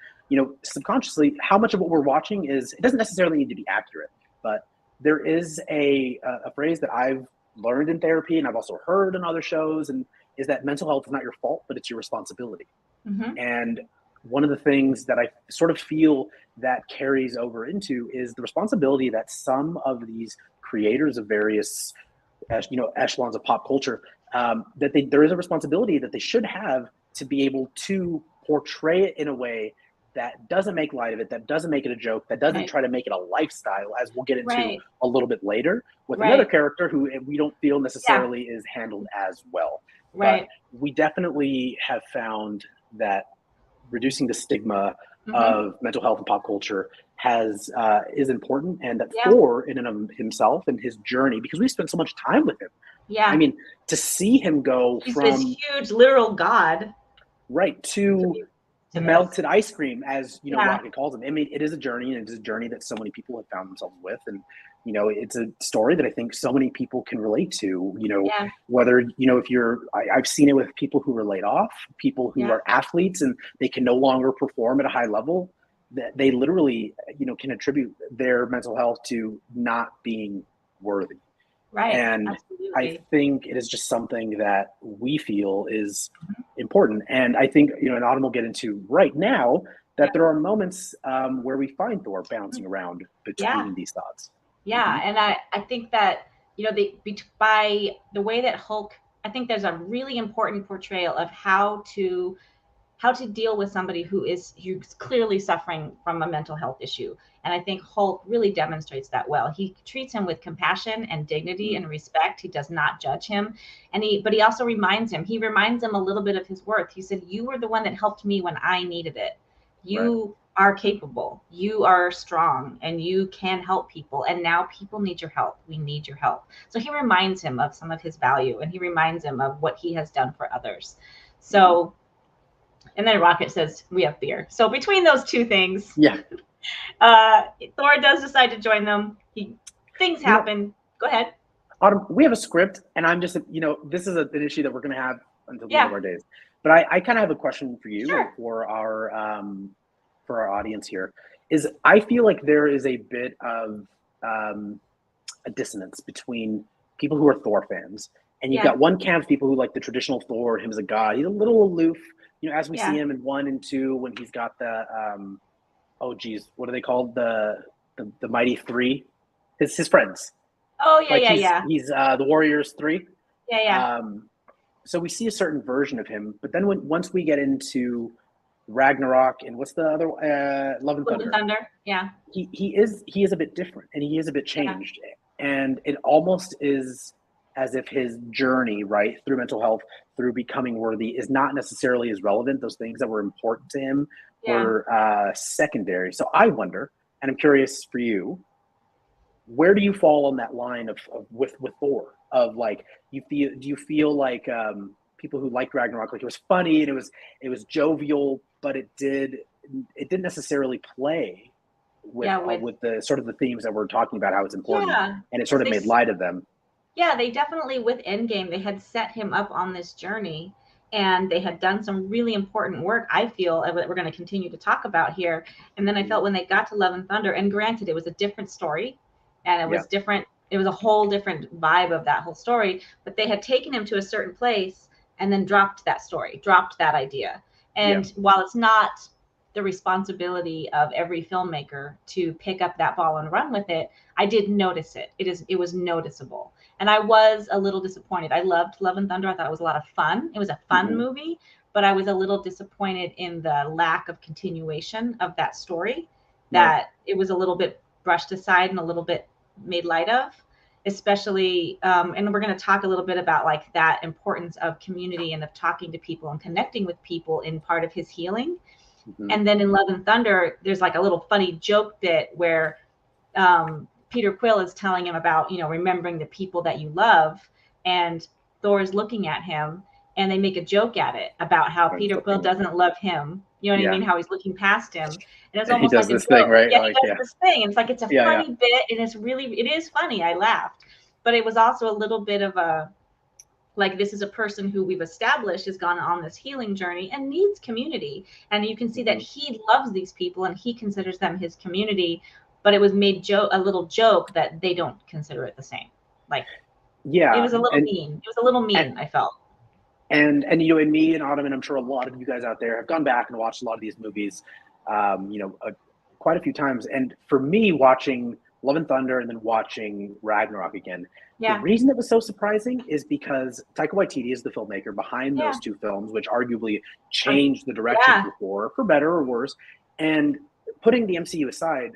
subconsciously, how much of what we're watching it doesn't necessarily need to be accurate, but there is a phrase that I've learned in therapy, and I've also heard in other shows, and is that mental health is not your fault, but it's your responsibility. Mm-hmm. And one of the things that I sort of feel that carries over into is the responsibility that some of these creators of various echelons of pop culture, there is a responsibility that they should have to be able to portray it in a way that doesn't make light of it, that doesn't make it a joke, that doesn't try to make it a lifestyle, as we'll get into a little bit later with another character who we don't feel necessarily is handled as well. But we definitely have found that reducing the stigma of mental health and pop culture is important, and that Thor in and of himself and his journey, because we spent so much time with him. Yeah. I mean, to see him go
He's
from
this huge literal god.
Right, to melted ice cream, as Rocket calls him. I mean, it is a journey, and it is a journey that so many people have found themselves with, and it's a story that I think so many people can relate to. Whether if I've seen it with people who were laid off, people who are athletes, and they can no longer perform at a high level. That they literally can attribute their mental health to not being worthy.
Right.
And absolutely. I think it is just something that we feel is important. And I think, and Autumn will get into right now, that there are moments where we find Thor bouncing around between these thoughts.
Yeah. And I think that, by the way that Hulk, I think there's a really important portrayal of how to deal with somebody who's clearly suffering from a mental health issue. And I think Hulk really demonstrates that well. He treats him with compassion and dignity and respect. He does not judge him. But he also reminds him a little bit of his worth. He said, "You were the one that helped me when I needed it. You are capable. You are strong, and you can help people. And now people need your help. We need your help." So he reminds him of some of his value, and he reminds him of what he has done for others. So, and then Rocket says, "We have beer." So between those two things, Thor does decide to join them. Things happen. Go ahead.
Autumn, we have a script, and I'm just, this is an issue that we're going to have until the end of our days. But I kind of have a question for you and for our audience here. Is I feel like there is a bit of a dissonance between people who are Thor fans, and you've got one camp of people who like the traditional Thor, him as a god. He's a little aloof, as we see him in 1 and 2 when he's got the what are they called? The Mighty Three, his friends.
Oh yeah,
He's the Warriors 3.
Yeah.
So we see a certain version of him, but then once we get into Ragnarok and what's the other Love and Thunder?
Yeah.
He is a bit different, and he is a bit changed, and it almost is as if his journey, right, through mental health, through becoming worthy, is not necessarily as relevant. Those things that were important to him were secondary. So I wonder, and I'm curious for you, where do you fall on that line of with Thor? Of like, do you feel like people who liked Ragnarok, like it was funny and it was jovial, but it didn't necessarily play with the sort of the themes that we're talking about, how it's important, and it sort of made light of them.
Yeah, they definitely, with Endgame, they had set him up on this journey, and they had done some really important work, I feel, that we're going to continue to talk about here. And then I felt when they got to Love and Thunder, and granted, it was a different story, and it was different. It was a whole different vibe of that whole story, but they had taken him to a certain place and then dropped that story, dropped that idea. And while it's not the responsibility of every filmmaker to pick up that ball and run with it, I did notice it. It was noticeable. And I was a little disappointed. I loved Love and Thunder. I thought it was a lot of fun. It was a fun movie, but I was a little disappointed in the lack of continuation of that story, that it was a little bit brushed aside and a little bit made light of, especially, and we're going to talk a little bit about like that importance of community and of talking to people and connecting with people in part of his healing. And then in Love and Thunder, there's like a little funny joke bit where Peter Quill is telling him about, remembering the people that you love. And Thor is looking at him, and they make a joke at it about how Peter Quill doesn't love him. You know what I mean? How he's looking past him. And it's almost like
this thing, right?
Yeah, he does this thing. And it's like, it's a funny bit, and it is funny. I laughed. But it was also a little bit of a, like, this is a person who we've established has gone on this healing journey and needs community. And you can see that he loves these people and he considers them his community, but it was made a little joke that they don't consider it the same. Like, it was a little mean. It was a little mean, I felt.
And and me and Autumn, and I'm sure a lot of you guys out there have gone back and watched a lot of these movies, quite a few times. And for me, watching Love and Thunder and then watching Ragnarok again, the reason it was so surprising is because Taika Waititi is the filmmaker behind those two films, which arguably changed the direction for better or worse. And putting the MCU aside,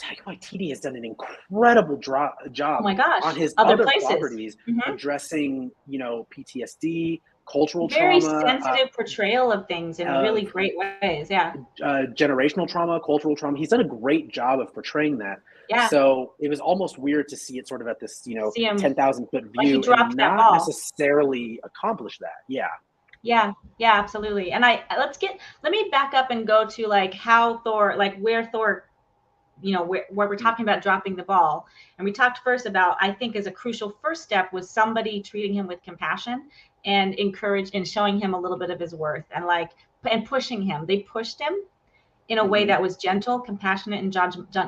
Taika Waititi has done an incredible job on his other properties, addressing, PTSD, cultural
trauma.
Very
sensitive portrayal of things in really great ways. Yeah.
Generational trauma, cultural trauma. He's done a great job of portraying that. Yeah. So it was almost weird to see it sort of at this, 10,000 foot view and not necessarily accomplish that. Yeah.
Yeah, absolutely. And let me back up and go to like how Thor, like where Thor, where we're talking about dropping the ball. And we talked first about, I think as a crucial first step was somebody treating him with compassion and encourage and showing him a little bit of his worth and pushing him. They pushed him in a way that was gentle, compassionate, and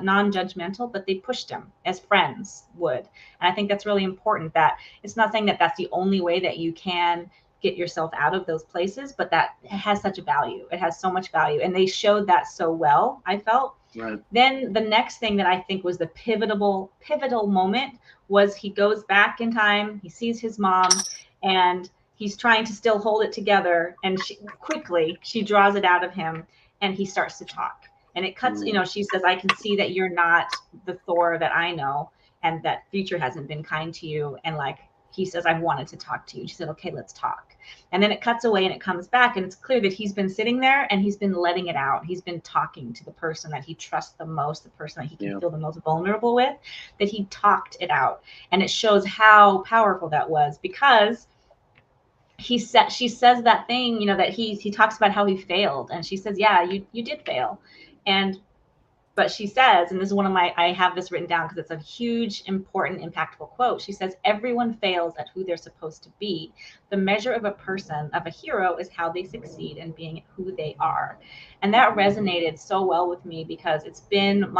non-judgmental, but they pushed him as friends would. And I think that's really important, that it's not saying that that's the only way that you can get yourself out of those places, but that it has such a value. It has so much value. And they showed that so well, I felt. Right. Then the next thing that I think was the pivotal moment was he goes back in time, he sees his mom, and he's trying to still hold it together. And she draws it out of him, and he starts to talk. And it cuts, she says, I can see that you're not the Thor that I know, and that future hasn't been kind to you. And like, he says, I wanted to talk to you. She said, okay, let's talk. And then it cuts away and it comes back. And it's clear that he's been sitting there and he's been letting it out. He's been talking to the person that he trusts the most, the person that he can feel the most vulnerable with, that he talked it out. And it shows how powerful that was, because she says that thing, that he talks about how he failed. And she says, yeah, you did fail. But she says, and this is I have this written down because it's a huge, important, impactful quote. She says, everyone fails at who they're supposed to be. The measure of a person, of a hero, is how they succeed in being who they are. And that resonated so well with me, because it's been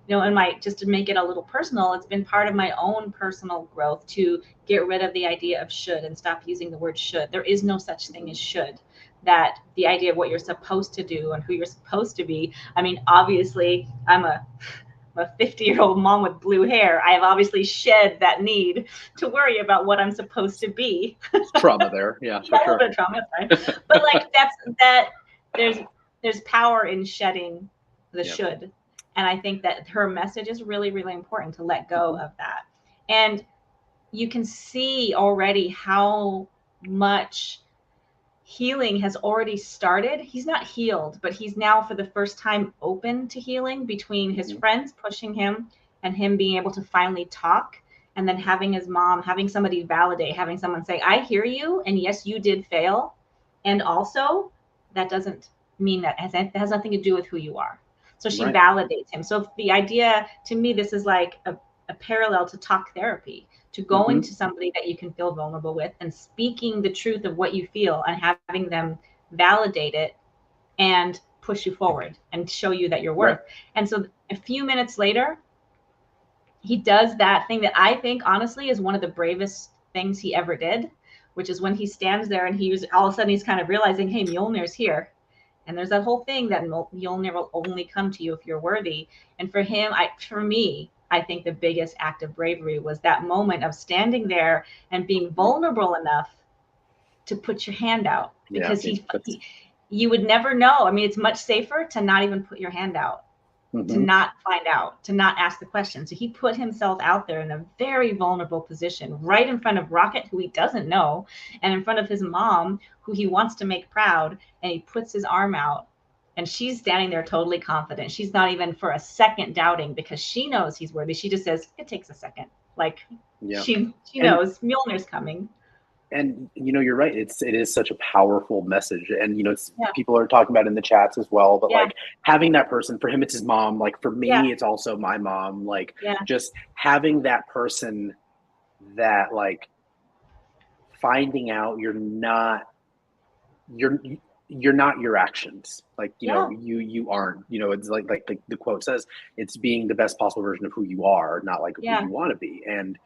in my, just to make it a little personal, it's been part of my own personal growth to get rid of the idea of should and stop using the word should. There is no such thing as should. That the idea of what you're supposed to do and who you're supposed to be. I mean, obviously, I'm a 50-year-old mom with blue hair. I have obviously shed that need to worry about what I'm supposed to be.
Trauma there, yeah, for
a
sure.
little bit of trauma, right? But like that. There's power in shedding the should, and I think that her message is really, really important to let go of that. And you can see already how much healing has already started. He's not healed, but he's now for the first time open to healing, between his friends pushing him and him being able to finally talk, and then having his mom, having somebody validate, having someone say, I hear you, and yes, you did fail, and also that doesn't mean that it has nothing to do with who you are. So she validates him. So the idea, to me, this is like a parallel to talk therapy, to going to somebody that you can feel vulnerable with and speaking the truth of what you feel and having them validate it and push you forward and show you that you're worth. And so a few minutes later, he does that thing that I think honestly is one of the bravest things he ever did, which is when he stands there and he was, all of a sudden he's kind of realizing, hey, Mjolnir's here. And there's that whole thing that Mjolnir will only come to you if you're worthy. And for him, for me, I think the biggest act of bravery was that moment of standing there and being vulnerable enough to put your hand out, because you would never know. I mean, it's much safer to not even put your hand out, to not find out, to not ask the question. So he put himself out there in a very vulnerable position, right in front of Rocket, who he doesn't know, and in front of his mom, who he wants to make proud. And he puts his arm out. And she's standing there totally confident. She's not even for a second doubting, because she knows he's worthy. She just says, it takes a second. Like she knows Mjolnir's coming.
And you're right. It is such a powerful message. And people are talking about it in the chats as well. But like having that person, for him, it's his mom. Like for me, it's also my mom. Like just having that person that like finding out you're not your actions. Like, you aren't, it's like the quote says, it's being the best possible version of who you are, not like who you want to be. And,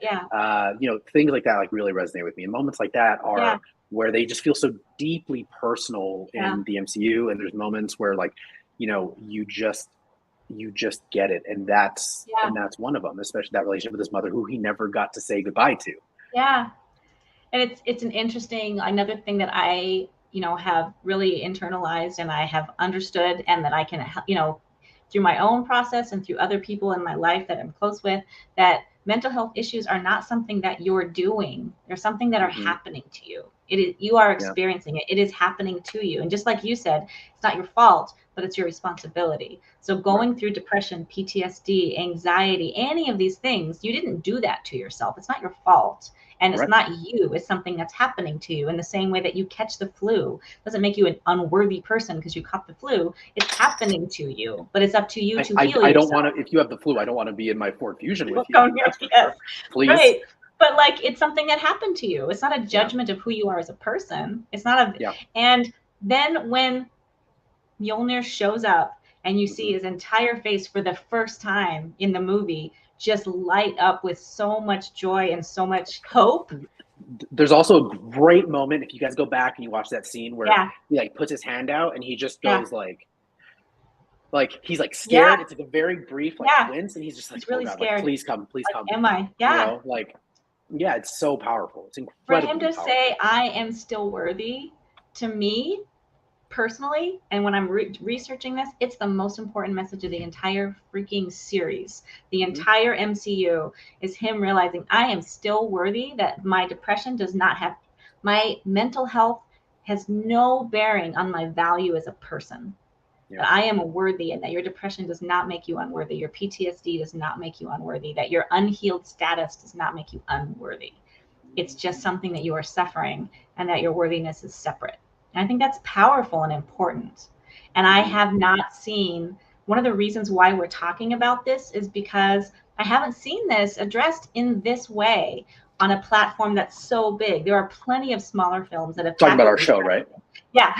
things like that, like really resonate with me. And moments like that are where they just feel so deeply personal in the MCU. And there's moments where like, you just get it. And that's one of them, especially that relationship with his mother, who he never got to say goodbye to.
Yeah. And it's an interesting, another thing that I, have really internalized and I have understood, and that I can, through my own process and through other people in my life that I'm close with, that mental health issues are not something that you're doing. They're something that are happening to you. It is, you are experiencing it. It is happening to you. And just like you said, it's not your fault, but it's your responsibility. So going through depression, PTSD, anxiety, any of these things, you didn't do that to yourself. It's not your fault. And it's not you, it's something that's happening to you. In the same way that you catch the flu doesn't make you an unworthy person because you caught the flu. It's happening to you, but it's up to you to heal yourself.
I don't want to, if you have the flu, I don't want to be in my Ford Fusion with you.
Yes.
Please.
Right. But like, it's something that happened to you. It's not a judgment of who you are as a person. It's not and then when Mjolnir shows up and you see his entire face for the first time in the movie just light up with so much joy and so much hope.
There's also a great moment, if you guys go back and you watch that scene, where he like puts his hand out and he just goes like he's like scared. It's like a very brief wince, and he's just like,
he's really scared.
Like, please come.
Am I? Yeah.
It's so powerful. It's incredible.
For him to say, I am still worthy, to me personally, and when I'm researching this, it's the most important message of the entire freaking series. The entire MCU is him realizing, I am still worthy, that my depression does not have, my mental health has no bearing on my value as a person. That I am worthy, and that your depression does not make you unworthy. Your PTSD does not make you unworthy. That your unhealed status does not make you unworthy. It's just something that you are suffering, and that your worthiness is separate. And I think that's powerful and important. And I have not seen, one of the reasons why we're talking about this is because I haven't seen this addressed in this way on a platform that's so big. There are plenty of smaller films that have
talking about our show, right?
Yeah,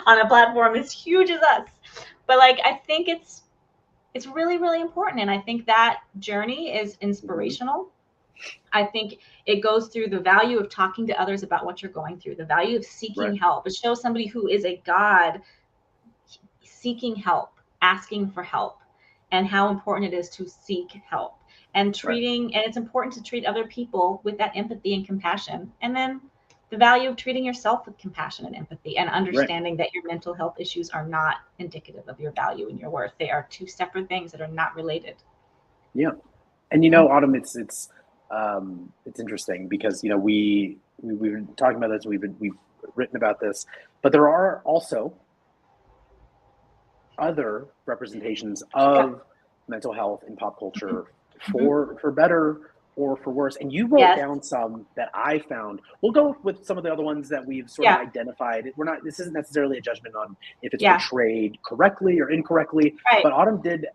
on a platform as huge as us. But like, I think it's it's really, really important. And I think that journey is inspirational. I think it goes through the value of talking to others about what you're going through, the value of seeking help. It shows somebody who is a God seeking help, asking for help, and how important it is to seek help and treating, and it's important to treat other people with that empathy and compassion. And then the value of treating yourself with compassion and empathy, and understanding that your mental health issues are not indicative of your value and your worth. They are two separate things that are not related.
Yeah. And, you know, Autumn, it's interesting because, you know, we've been talking about this, we've written about this, but there are also other representations of mental health in pop culture for better or for worse. And you wrote down some that I found. We'll go with some of the other ones that we've sort of identified. This isn't necessarily a judgment on if it's portrayed correctly or incorrectly, but Autumn did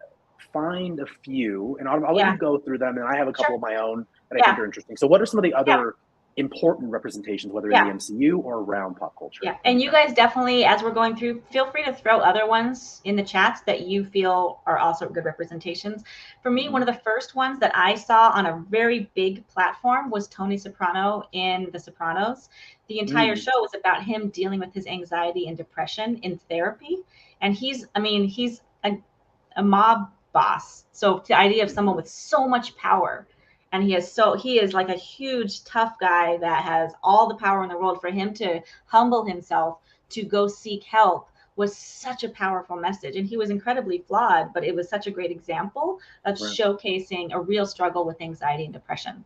find a few, and Autumn, I'll let you go through them, and I have a couple of my own that I think are interesting. So what are some of the other important representations, whether in the MCU or around pop culture?
Yeah, and you guys definitely, as we're going through, feel free to throw other ones in the chats that you feel are also good representations. For me, one of the first ones that I saw on a very big platform was Tony Soprano in The Sopranos. The entire show was about him dealing with his anxiety and depression in therapy. And he's a mob boss. So the idea of someone with so much power, and he is like a huge tough guy that has all the power in the world. For him to humble himself to go seek help was such a powerful message. And he was incredibly flawed, but it was such a great example of showcasing a real struggle with anxiety and depression.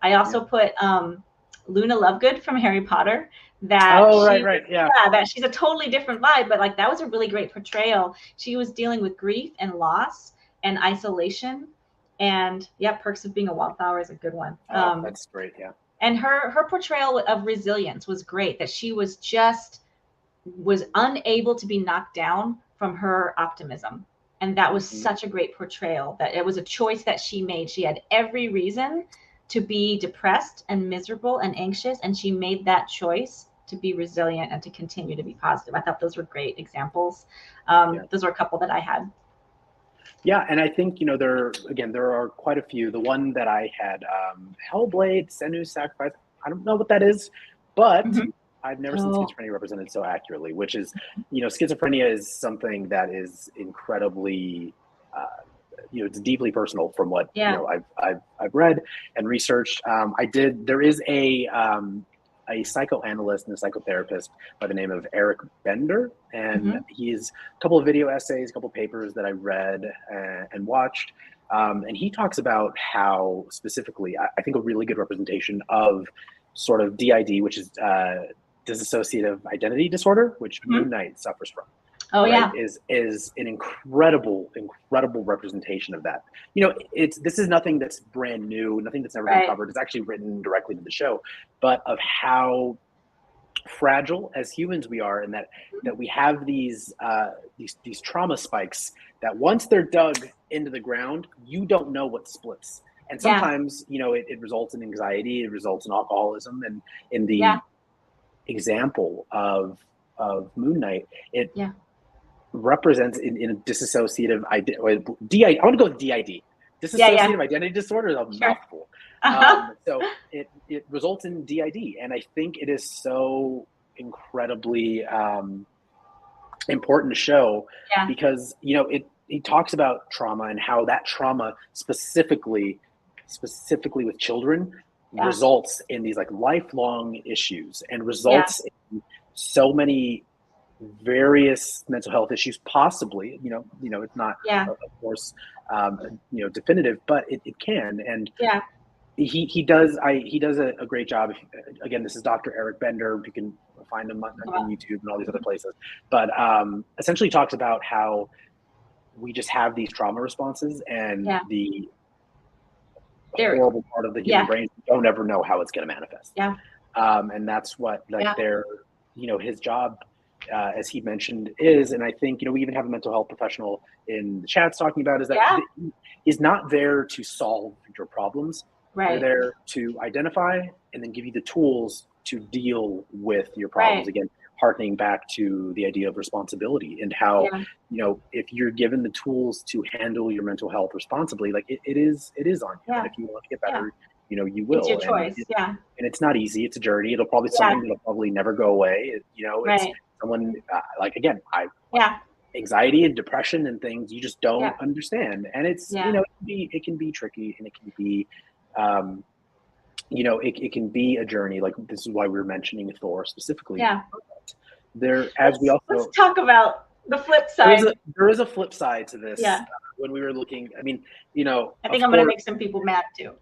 I also put Luna Lovegood from Harry Potter. That she's a totally different vibe, but like that was a really great portrayal. She was dealing with grief and loss and isolation, and Perks of Being a Wallflower is a good one.
That's great.
And her portrayal of resilience was great, that she was unable to be knocked down from her optimism. And that was such a great portrayal, that it was a choice that she made. She had every reason to be depressed and miserable and anxious, and she made that choice to be resilient and to continue to be positive. I thought those were great examples. Those were a couple that I had.
Yeah, and I think, you know, there are quite a few. The one that I had, Hellblade, Senu's Sacrifice, I don't know what that is, but I've never seen schizophrenia represented so accurately, which is, you know, schizophrenia is something that is incredibly, you know, it's deeply personal from what you know I've read and researched. There is a psychoanalyst and a psychotherapist by the name of Eric Bender, and he's a couple of video essays, a couple of papers that I read and watched, and he talks about how specifically, I think a really good representation of sort of DID, which is dissociative identity disorder, which Moon Knight suffers from. Is an incredible representation of that. You know, this is nothing that's brand new, nothing that's never been covered. It's actually written directly into the show, but of how fragile as humans we are, and that we have these trauma spikes that once they're dug into the ground, you don't know what splits. And sometimes, you know, it results in anxiety, it results in alcoholism, and in the example of Moon Knight, it represents in a dissociative DID. I want to go with DID. Dissociative identity disorder is a mouthful. So it results in DID, and I think it is so incredibly important to show because, you know, it talks about trauma and how that trauma specifically with children results in these like lifelong issues and results in so many various mental health issues, possibly, you know, it's not, of course, you know, definitive, but it can. And he does a great job. Again, this is Dr. Eric Bender. You can find him on YouTube and all these other places, but essentially talks about how we just have these trauma responses, and the horrible part of the human brain, we don't ever know how it's going to manifest. And that's what you know, his job, as he mentioned, is, and I think, you know, we even have a mental health professional in the chats talking about, is that is not there to solve your problems. They're there to identify and then give you the tools to deal with your problems. Again, harkening back to the idea of responsibility and how, if you're given the tools to handle your mental health responsibly, like it is on you. And if you want to get better, you will.
It's your choice.
And it's not easy. It's a journey. It'll probably something that'll probably never go away. It's someone like, again, anxiety and depression and things you just don't understand. And it's, it can be tricky, and it can be, it can be a journey. Like, this is why we were mentioning Thor specifically.
Let's talk about the flip side.
There is a flip side to this. When we were looking, I think
I'm going to make some people mad too.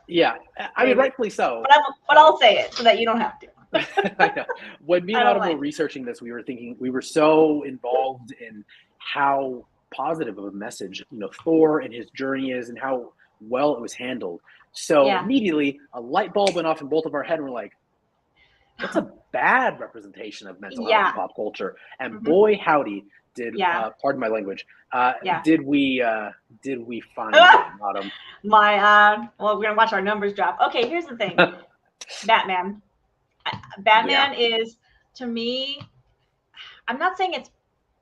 Yeah, I mean, rightfully so.
But I'll say it so that you don't have to.
I know. When me and Autumn were researching this, we were thinking, we were so involved in how positive of a message, Thor and his journey is, and how well it was handled. So immediately a light bulb went off in both of our head, and we're like, that's a bad representation of mental health in pop culture. And boy, howdy, pardon my language, did we find Autumn.
Well, we're gonna watch our numbers drop. Okay, here's the thing. Batman is, to me, I'm not saying it's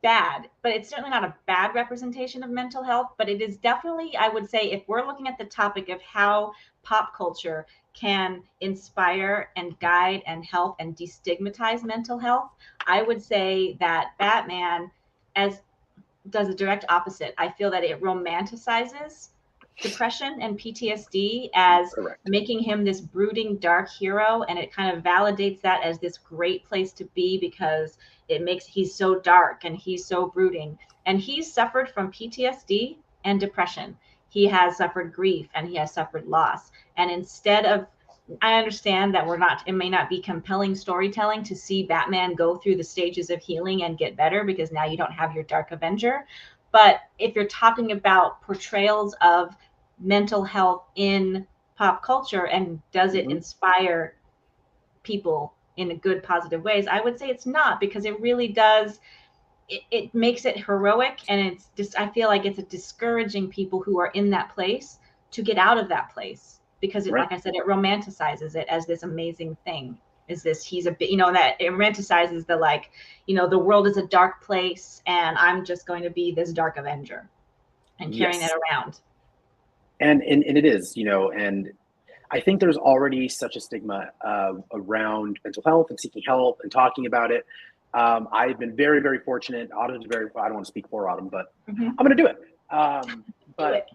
bad, but it's certainly not a bad representation of mental health. But it is definitely, I would say, if we're looking at the topic of how pop culture can inspire and guide and help and destigmatize mental health, I would say that Batman does a direct opposite. I feel that it romanticizes depression and PTSD as making him this brooding dark hero, and it kind of validates that as this great place to be because he's so dark and he's so brooding. And he's suffered from PTSD and depression. He has suffered grief and he has suffered loss. And instead of, I understand that it may not be compelling storytelling to see Batman go through the stages of healing and get better, because now you don't have your dark Avenger. But if you're talking about portrayals of mental health in pop culture and does it inspire people in a good, positive ways, I would say it's not, because it really does. It makes it heroic, and it's just, I feel like it's discouraging people who are in that place to get out of that place, because like I said, it romanticizes it as this amazing thing. He's a bit, that it romanticizes the world is a dark place and I'm just going to be this dark Avenger and carrying it around.
And it is, and I think there's already such a stigma around mental health and seeking help and talking about it. I've been very, very fortunate. Autumn's I don't want to speak for Autumn, but I'm going to do it. But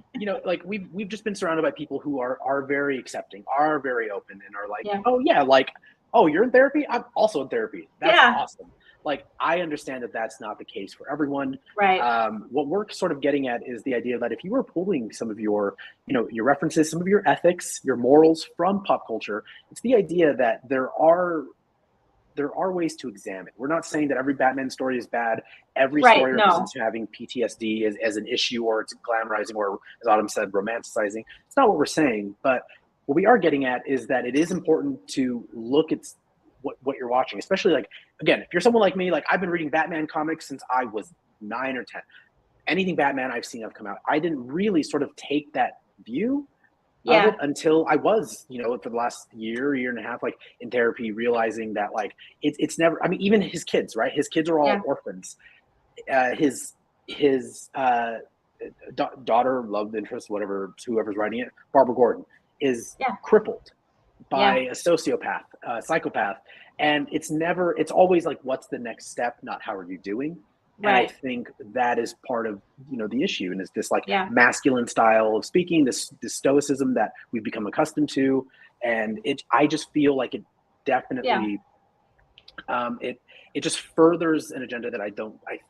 like we've just been surrounded by people who are very accepting, are very open, and are like, oh, you're in therapy? I'm also in therapy. That's awesome. Like, I understand that that's not the case for everyone.
Right.
What we're sort of getting at is the idea that if you were pulling some of your, your references, some of your ethics, your morals from pop culture, it's the idea that there are ways to examine. We're not saying that every Batman story is bad. Every story represents having PTSD as an issue, or it's glamorizing, or, as Autumn said, romanticizing. It's not what we're saying. But what we are getting at is that it is important to look at what you're watching, especially, like, again, if you're someone like me, like, I've been reading Batman comics since I was 9 or 10. Anything Batman I've seen have come out. I didn't really sort of take that view of it until I was, for the last year and a half, like, in therapy, realizing that, like, it's never, I mean, even his kids, right? His kids are all orphans. His daughter, love interest, whoever's writing it, Barbara Gordon, is crippled by a sociopath, psychopath. And it's always like, what's the next step? Not how are you doing? And I think that is part of, the issue. And it's this masculine style of speaking, this stoicism that we've become accustomed to. And I just feel like it definitely, it just furthers an agenda that I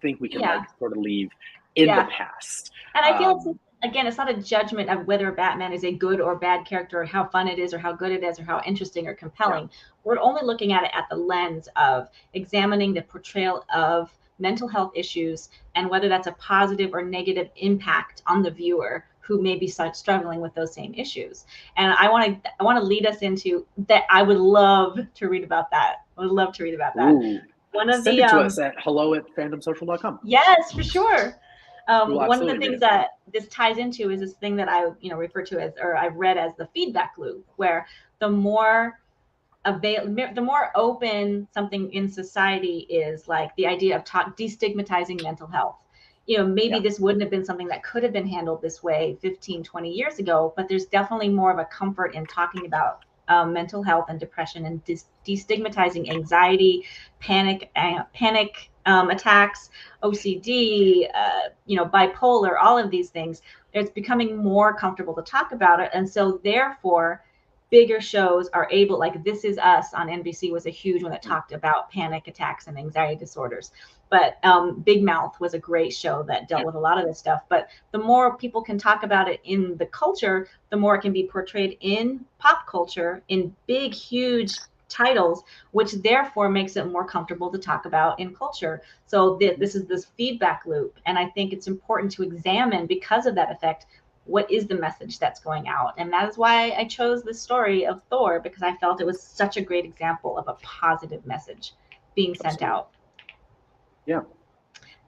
think we can sort of leave in the past.
And I feel again, it's not a judgment of whether Batman is a good or bad character, or how fun it is, or how good it is, or how interesting or compelling. We're only looking at it at the lens of examining the portrayal of mental health issues and whether that's a positive or negative impact on the viewer who may be struggling with those same issues. And I want to lead us into that. I would love to read about that.
Ooh. Send it to us at hello@fandomsocial.com.
Yes, for sure. One of the things that this ties into is this thing that I refer to as, or I've read as, the feedback loop, where the more the more open something in society is, like the idea of destigmatizing mental health. Maybe this wouldn't have been something that could have been handled this way 15, 20 years ago, but there's definitely more of a comfort in talking about mental health and depression, and destigmatizing anxiety, panic attacks, OCD, bipolar, all of these things. It's becoming more comfortable to talk about it. And so therefore, bigger shows are able, like This Is Us on NBC was a huge one that talked about panic attacks and anxiety disorders. But Big Mouth was a great show that dealt with a lot of this stuff. But the more people can talk about it in the culture, the more it can be portrayed in pop culture in big, huge titles, which therefore makes it more comfortable to talk about in culture. So this is this feedback loop. And I think it's important to examine, because of that effect, what is the message that's going out. And that is why I chose the story of Thor, because I felt it was such a great example of a positive message being sent out.
Yeah.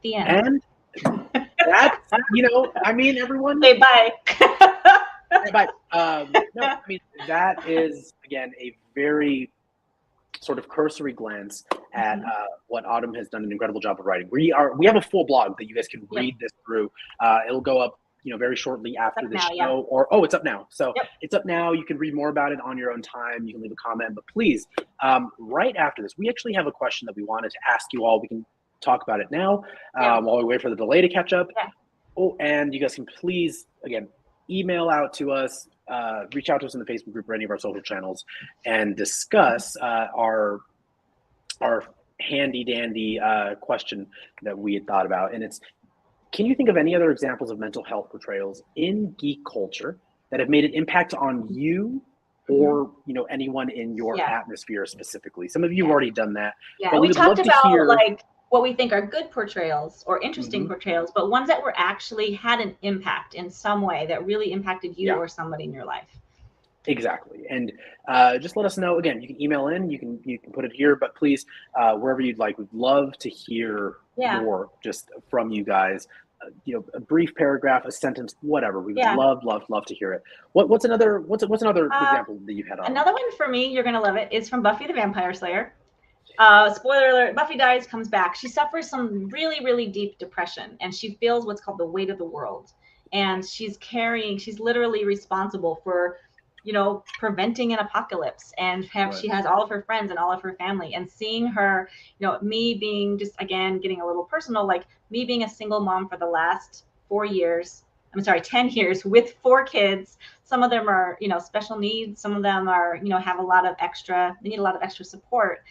The end.
And that's, everyone.
Say bye.
Bye. That is, again, a very sort of cursory glance at what Autumn has done an incredible job of writing. We have a full blog that you guys can read this through. It'll go up very shortly after the show, or it's up now. So it's up now. You can read more about it on your own time. You can leave a comment, but please, right after this, we actually have a question that we wanted to ask you all. We can talk about it now while we wait for the delay to catch up. Oh, and you guys can please, again, email out to us, reach out to us in the Facebook group or any of our social channels, and discuss our handy dandy question that we had thought about. And it's, can you think of any other examples of mental health portrayals in geek culture that have made an impact on you or anyone in your atmosphere specifically? Some of you have already done that.
Yeah, we talked about like what we think are good portrayals or interesting portrayals, but ones that were actually had an impact in some way that really impacted you or somebody in your life.
Exactly. And just let us know. Again, you can email in, you can put it here, but please, wherever you'd like, we'd love to hear more just from you guys. A brief paragraph, a sentence, whatever. We would love to hear it. What's another example that you've had on?
Another one for me, you're gonna love it, is from Buffy the Vampire Slayer. Spoiler alert, Buffy dies, comes back. She suffers some really, really deep depression, and she feels what's called the weight of the world. And she's literally responsible for preventing an apocalypse, and she has all of her friends and all of her family. And seeing her, me being, just again getting a little personal, like me being a single mom for the last 10 years with 4 kids. Some of them are special needs, some of them are have a lot of extra, they need a lot of extra support,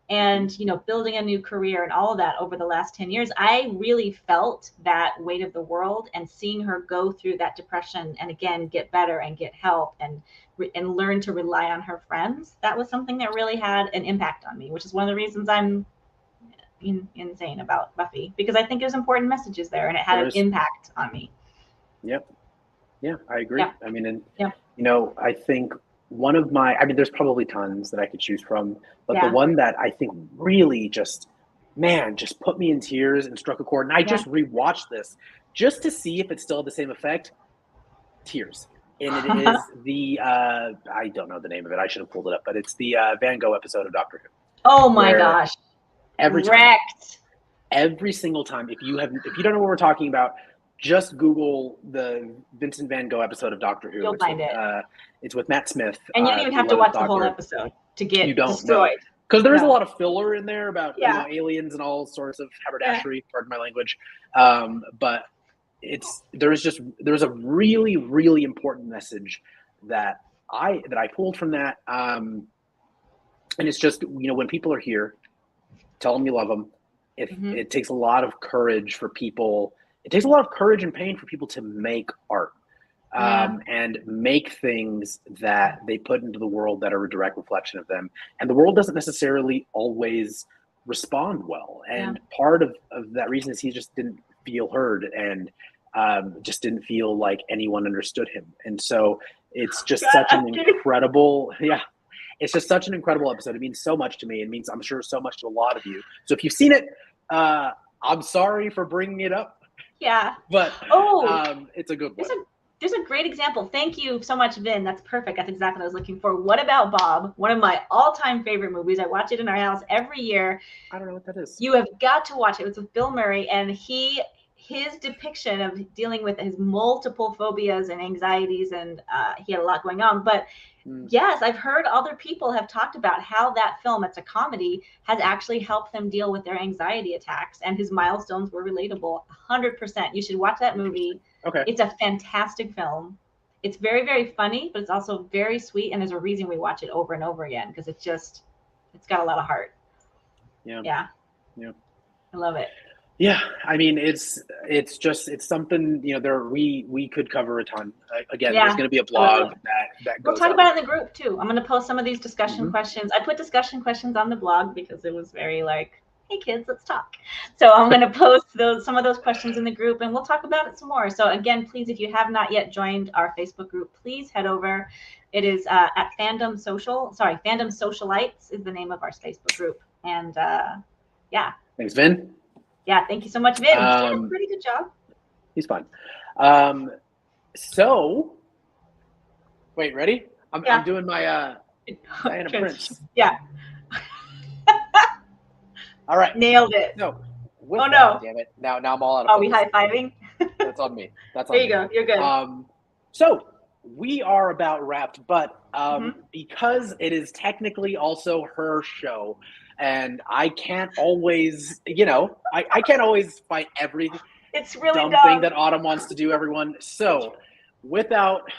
and building a new career and all of that over the last 10 years. I really felt that weight of the world, and seeing her go through that depression and again get better and get help and learn to rely on her friends. That was something that really had an impact on me, which is one of the reasons I'm insane about Buffy, because I think there's important messages there, and it had an impact on me.
Yep. Yeah, I agree. I think one of there's probably tons that I could choose from, but the one that I think really just put me in tears and struck a chord, and I just rewatched this just to see if it still had the same effect. Tears. And it is the I don't know the name of it. I should have pulled it up, but it's the Van Gogh episode of Doctor Who.
Oh my gosh!
Every single time, if you don't know what we're talking about, just Google the Vincent Van Gogh episode of Doctor Who.
You'll find it.
It's with Matt Smith.
And you don't even have to watch the whole episode to get destroyed.
Because there is a lot of filler in there about aliens and all sorts of haberdashery. Pardon my language. But there's a really, really important message that I pulled from that. And it's just, when people are here, tell them you love them. It takes a lot of courage for people. It takes a lot of courage and pain for people to make art and make things that they put into the world that are a direct reflection of them. And the world doesn't necessarily always respond well. And part of that reason is he just didn't feel heard and just didn't feel like anyone understood him. And so it's just such an incredible, it's just such an incredible episode. It means so much to me. It means, I'm sure, so much to a lot of you. So if you've seen it, I'm sorry for bringing it up.
Yeah.
But it's a good one.
There's a great example. Thank you so much, Vin. That's perfect. That's exactly what I was looking for. What About Bob? One of my all-time favorite movies. I watch it in our house every year.
I don't know what that is.
You have got to watch it. It was with Bill Murray, and his depiction of dealing with his multiple phobias and anxieties, and he had a lot going on. But yes, I've heard other people have talked about how that film, it's a comedy, has actually helped them deal with their anxiety attacks, and his milestones were relatable. 100%. You should watch that movie.
Okay.
It's a fantastic film. It's very, very funny, but it's also very sweet, and there's a reason we watch it over and over again, because it's got a lot of heart. Yeah. I love it.
Yeah, I mean, it's something, we could cover a ton. Again, there's going to be a blog that goes
We'll talk about it in the group too. I'm going to post some of these discussion questions. I put discussion questions on the blog because it was very like, hey kids, let's talk. So I'm going to post some of those questions in the group, and we'll talk about it some more. So again, please, if you have not yet joined our Facebook group, please head over. It is at Fandom Socialites is the name of our Facebook group. And yeah.
Thanks, Vin.
Yeah, thank you so much, Vin. You did a pretty good job.
He's fine. So, wait, ready? I'm doing my Diana Prince.
Yeah.
All right.
Nailed it.
No.
No.
Damn it. Now I'm all out of
focus. Are we high-fiving?
That's on me.
There you go. You're good.
So, we are about wrapped, but because it is technically also her show, and I can't always, I can't always fight every dumb thing that Autumn wants to do, everyone. So, without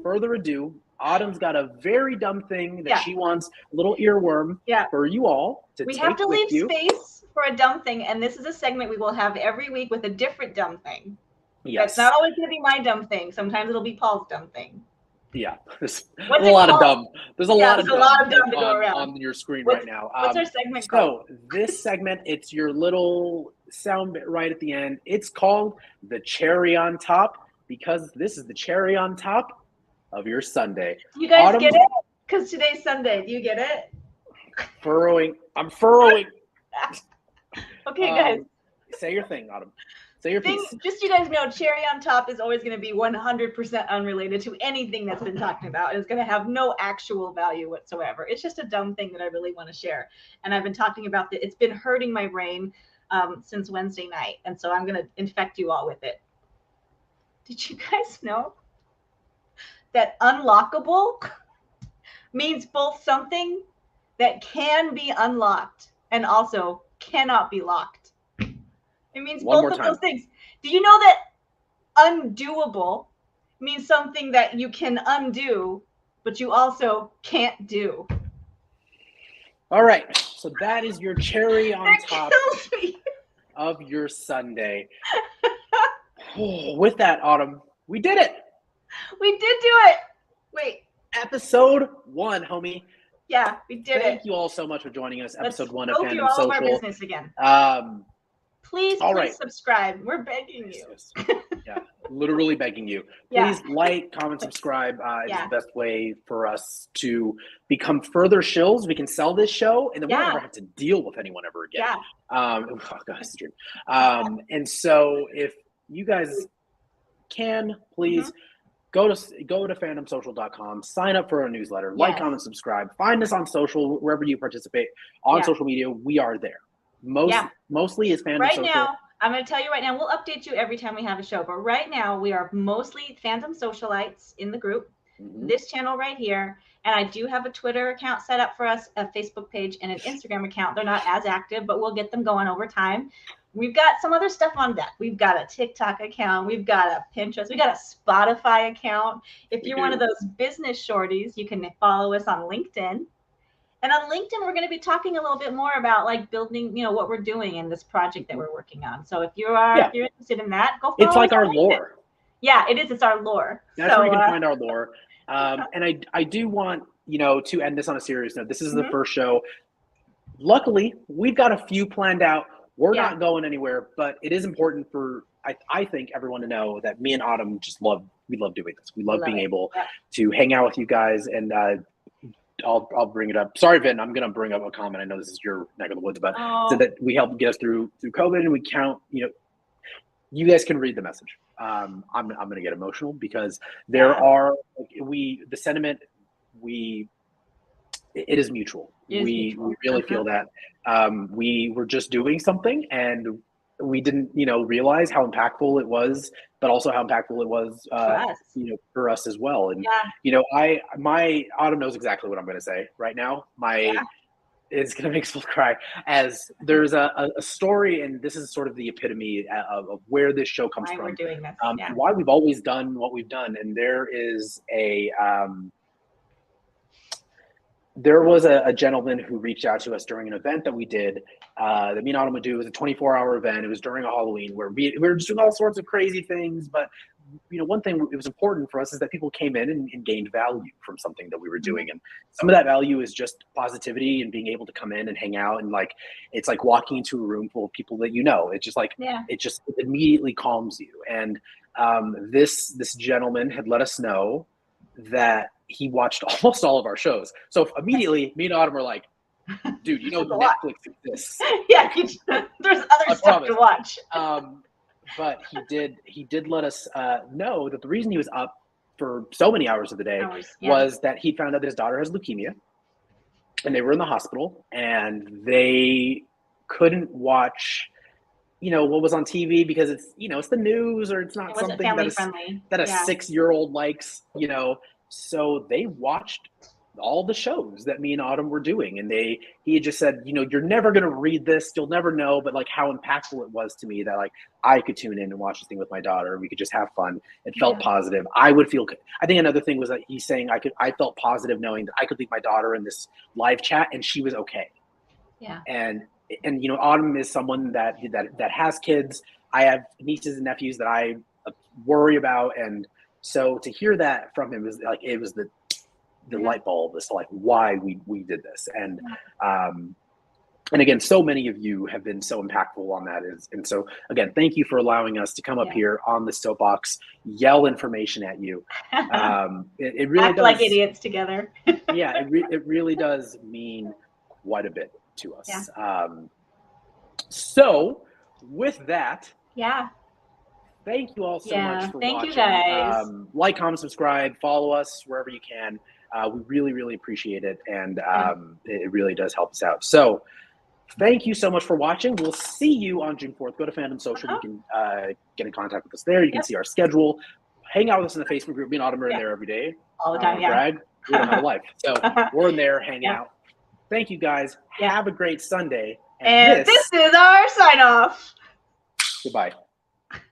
further ado, Autumn's got a very dumb thing that she wants, a little earworm for you all to take with you.
We have to leave space for a dumb thing, and this is a segment we will have every week with a different dumb thing.
Yes.
That's not always going to be my dumb thing. Sometimes it'll be Paul's dumb thing.
Yeah, there's a lot of dumb. There's a lot of dumb
to go around
on your screen right now.
What's our segment called?
So this segment, it's your little sound bit right at the end. It's called the cherry on top, because this is the cherry on top of your Sunday.
Do you guys get it? Because today's Sunday. Do you get it?
I'm furrowing.
Okay, guys.
Say your thing, Autumn. Say your piece.
Just so you guys know, cherry on top is always going to be 100% unrelated to anything that's been talked about. It's going to have no actual value whatsoever. It's just a dumb thing that I really want to share. And I've been talking about that. It's been hurting my brain since Wednesday night. And so I'm going to infect you all with it. Did you guys know that unlockable means both something that can be unlocked and also cannot be locked? It means both of those things. Do you know that undoable means something that you can undo, but you also can't do?
All right. So that is your cherry on top of your Sunday. With that, Autumn, we did it.
We did do it. Wait.
Episode 1, homie.
Yeah, we did it.
Thank you all so much for joining us. Episode 1 of Fandom Social.
Let's go through all of our business again. Please subscribe. We're begging you.
Yeah, literally begging you. Please like, comment, subscribe. It's the best way for us to become further shills. We can sell this show, and then we don't ever have to deal with anyone ever again.
Yeah.
Oh, God, it's a dream. And so if you guys can, please go to fandomsocial.com, sign up for our newsletter, like, comment, subscribe. Find us on social, wherever you participate. On social media, we are there. Mostly is Fandom Social.
Right now, I'm going to tell you right now, we'll update you every time we have a show, but right now we are mostly Fandom Socialites in the group, this channel right here, and I do have a Twitter account set up for us, a Facebook page, and an Instagram account. They're not as active, but we'll get them going over time. We've got some other stuff on deck. We've got a TikTok account. We've got a Pinterest. We got a Spotify account. If you're one of those business shorties, you can follow us on LinkedIn. And on LinkedIn, we're going to be talking a little bit more about like building, what we're doing in this project that we're working on. So if you're interested in that, go follow us.
It's like our
LinkedIn.
lore.
Yeah, it is. It's our lore.
That's where you can find our lore. And I do want, to end this on a serious note. This is the first show. Luckily, we've got a few planned out. We're not going anywhere, but it is important for, I think, everyone to know that me and Autumn we love doing this. We love being able to hang out with you guys, and I'll bring it up. Sorry, Vin, I'm going to bring up a comment. I know this is your neck of the woods, but so that we help get us through COVID, and we count, you guys can read the message. I'm going to get emotional because there are the sentiment it is mutual. We really feel that we were just doing something and we didn't, realize how impactful it was, but also how impactful it was, for us as well. And, my Autumn knows exactly what I'm going to say right now. It's going to make us both cry, as there's a story, and this is sort of the epitome of where this show comes from.
We're doing this.
Why we've always done what we've done. And there is there was a gentleman who reached out to us during an event that we did, that me and Autumn would do. It was a 24-hour event. It was during a Halloween where we were just doing all sorts of crazy things. But, one thing it was important for us is that people came in and gained value from something that we were doing. And some of that value is just positivity and being able to come in and hang out. And it's like walking into a room full of people that it's just it immediately calms you. And this gentleman had let us know that he watched almost all of our shows. So immediately, me and Autumn were like, dude, Netflix exists.
Yeah, there's other stuff to watch.
But he did let us know that the reason he was up for so many hours of the day was that he found out that his daughter has leukemia, and they were in the hospital, and they couldn't watch what was on TV because it's it's the news, or it's not something that a 6-year-old likes, so they watched all the shows that me and Autumn were doing, and he had just said, you're never going to read this, you'll never know, but how impactful it was to me that I could tune in and watch this thing with my daughter, we could just have fun. It felt positive. I think another thing was that he's saying I felt positive knowing that I could leave my daughter in this live chat and she was okay.
Yeah.
And Autumn is someone that has kids. I have nieces and nephews that I worry about, and so to hear that from him was it was the light bulb as to why we did this. And again, so many of you have been so impactful on that. And so again, thank you for allowing us to come up here on the soapbox, yell information at you. It really
act like idiots together.
It really does mean quite a bit to us. So with that, thank you all so much for watching.
Thank you guys.
Like, comment, subscribe, follow us wherever you can. We really, really appreciate it. And it really does help us out. So thank you so much for watching. We'll see you on June 4th. Go to Fandom Social. You can get in contact with us there. You can see our schedule. Hang out with us in the Facebook group. Me and Autumn are in there every day.
All the time,
Brag, we don't have a life. So we're in there hanging out. Thank you, guys. Have a great Sunday.
And this is our sign-off.
Goodbye.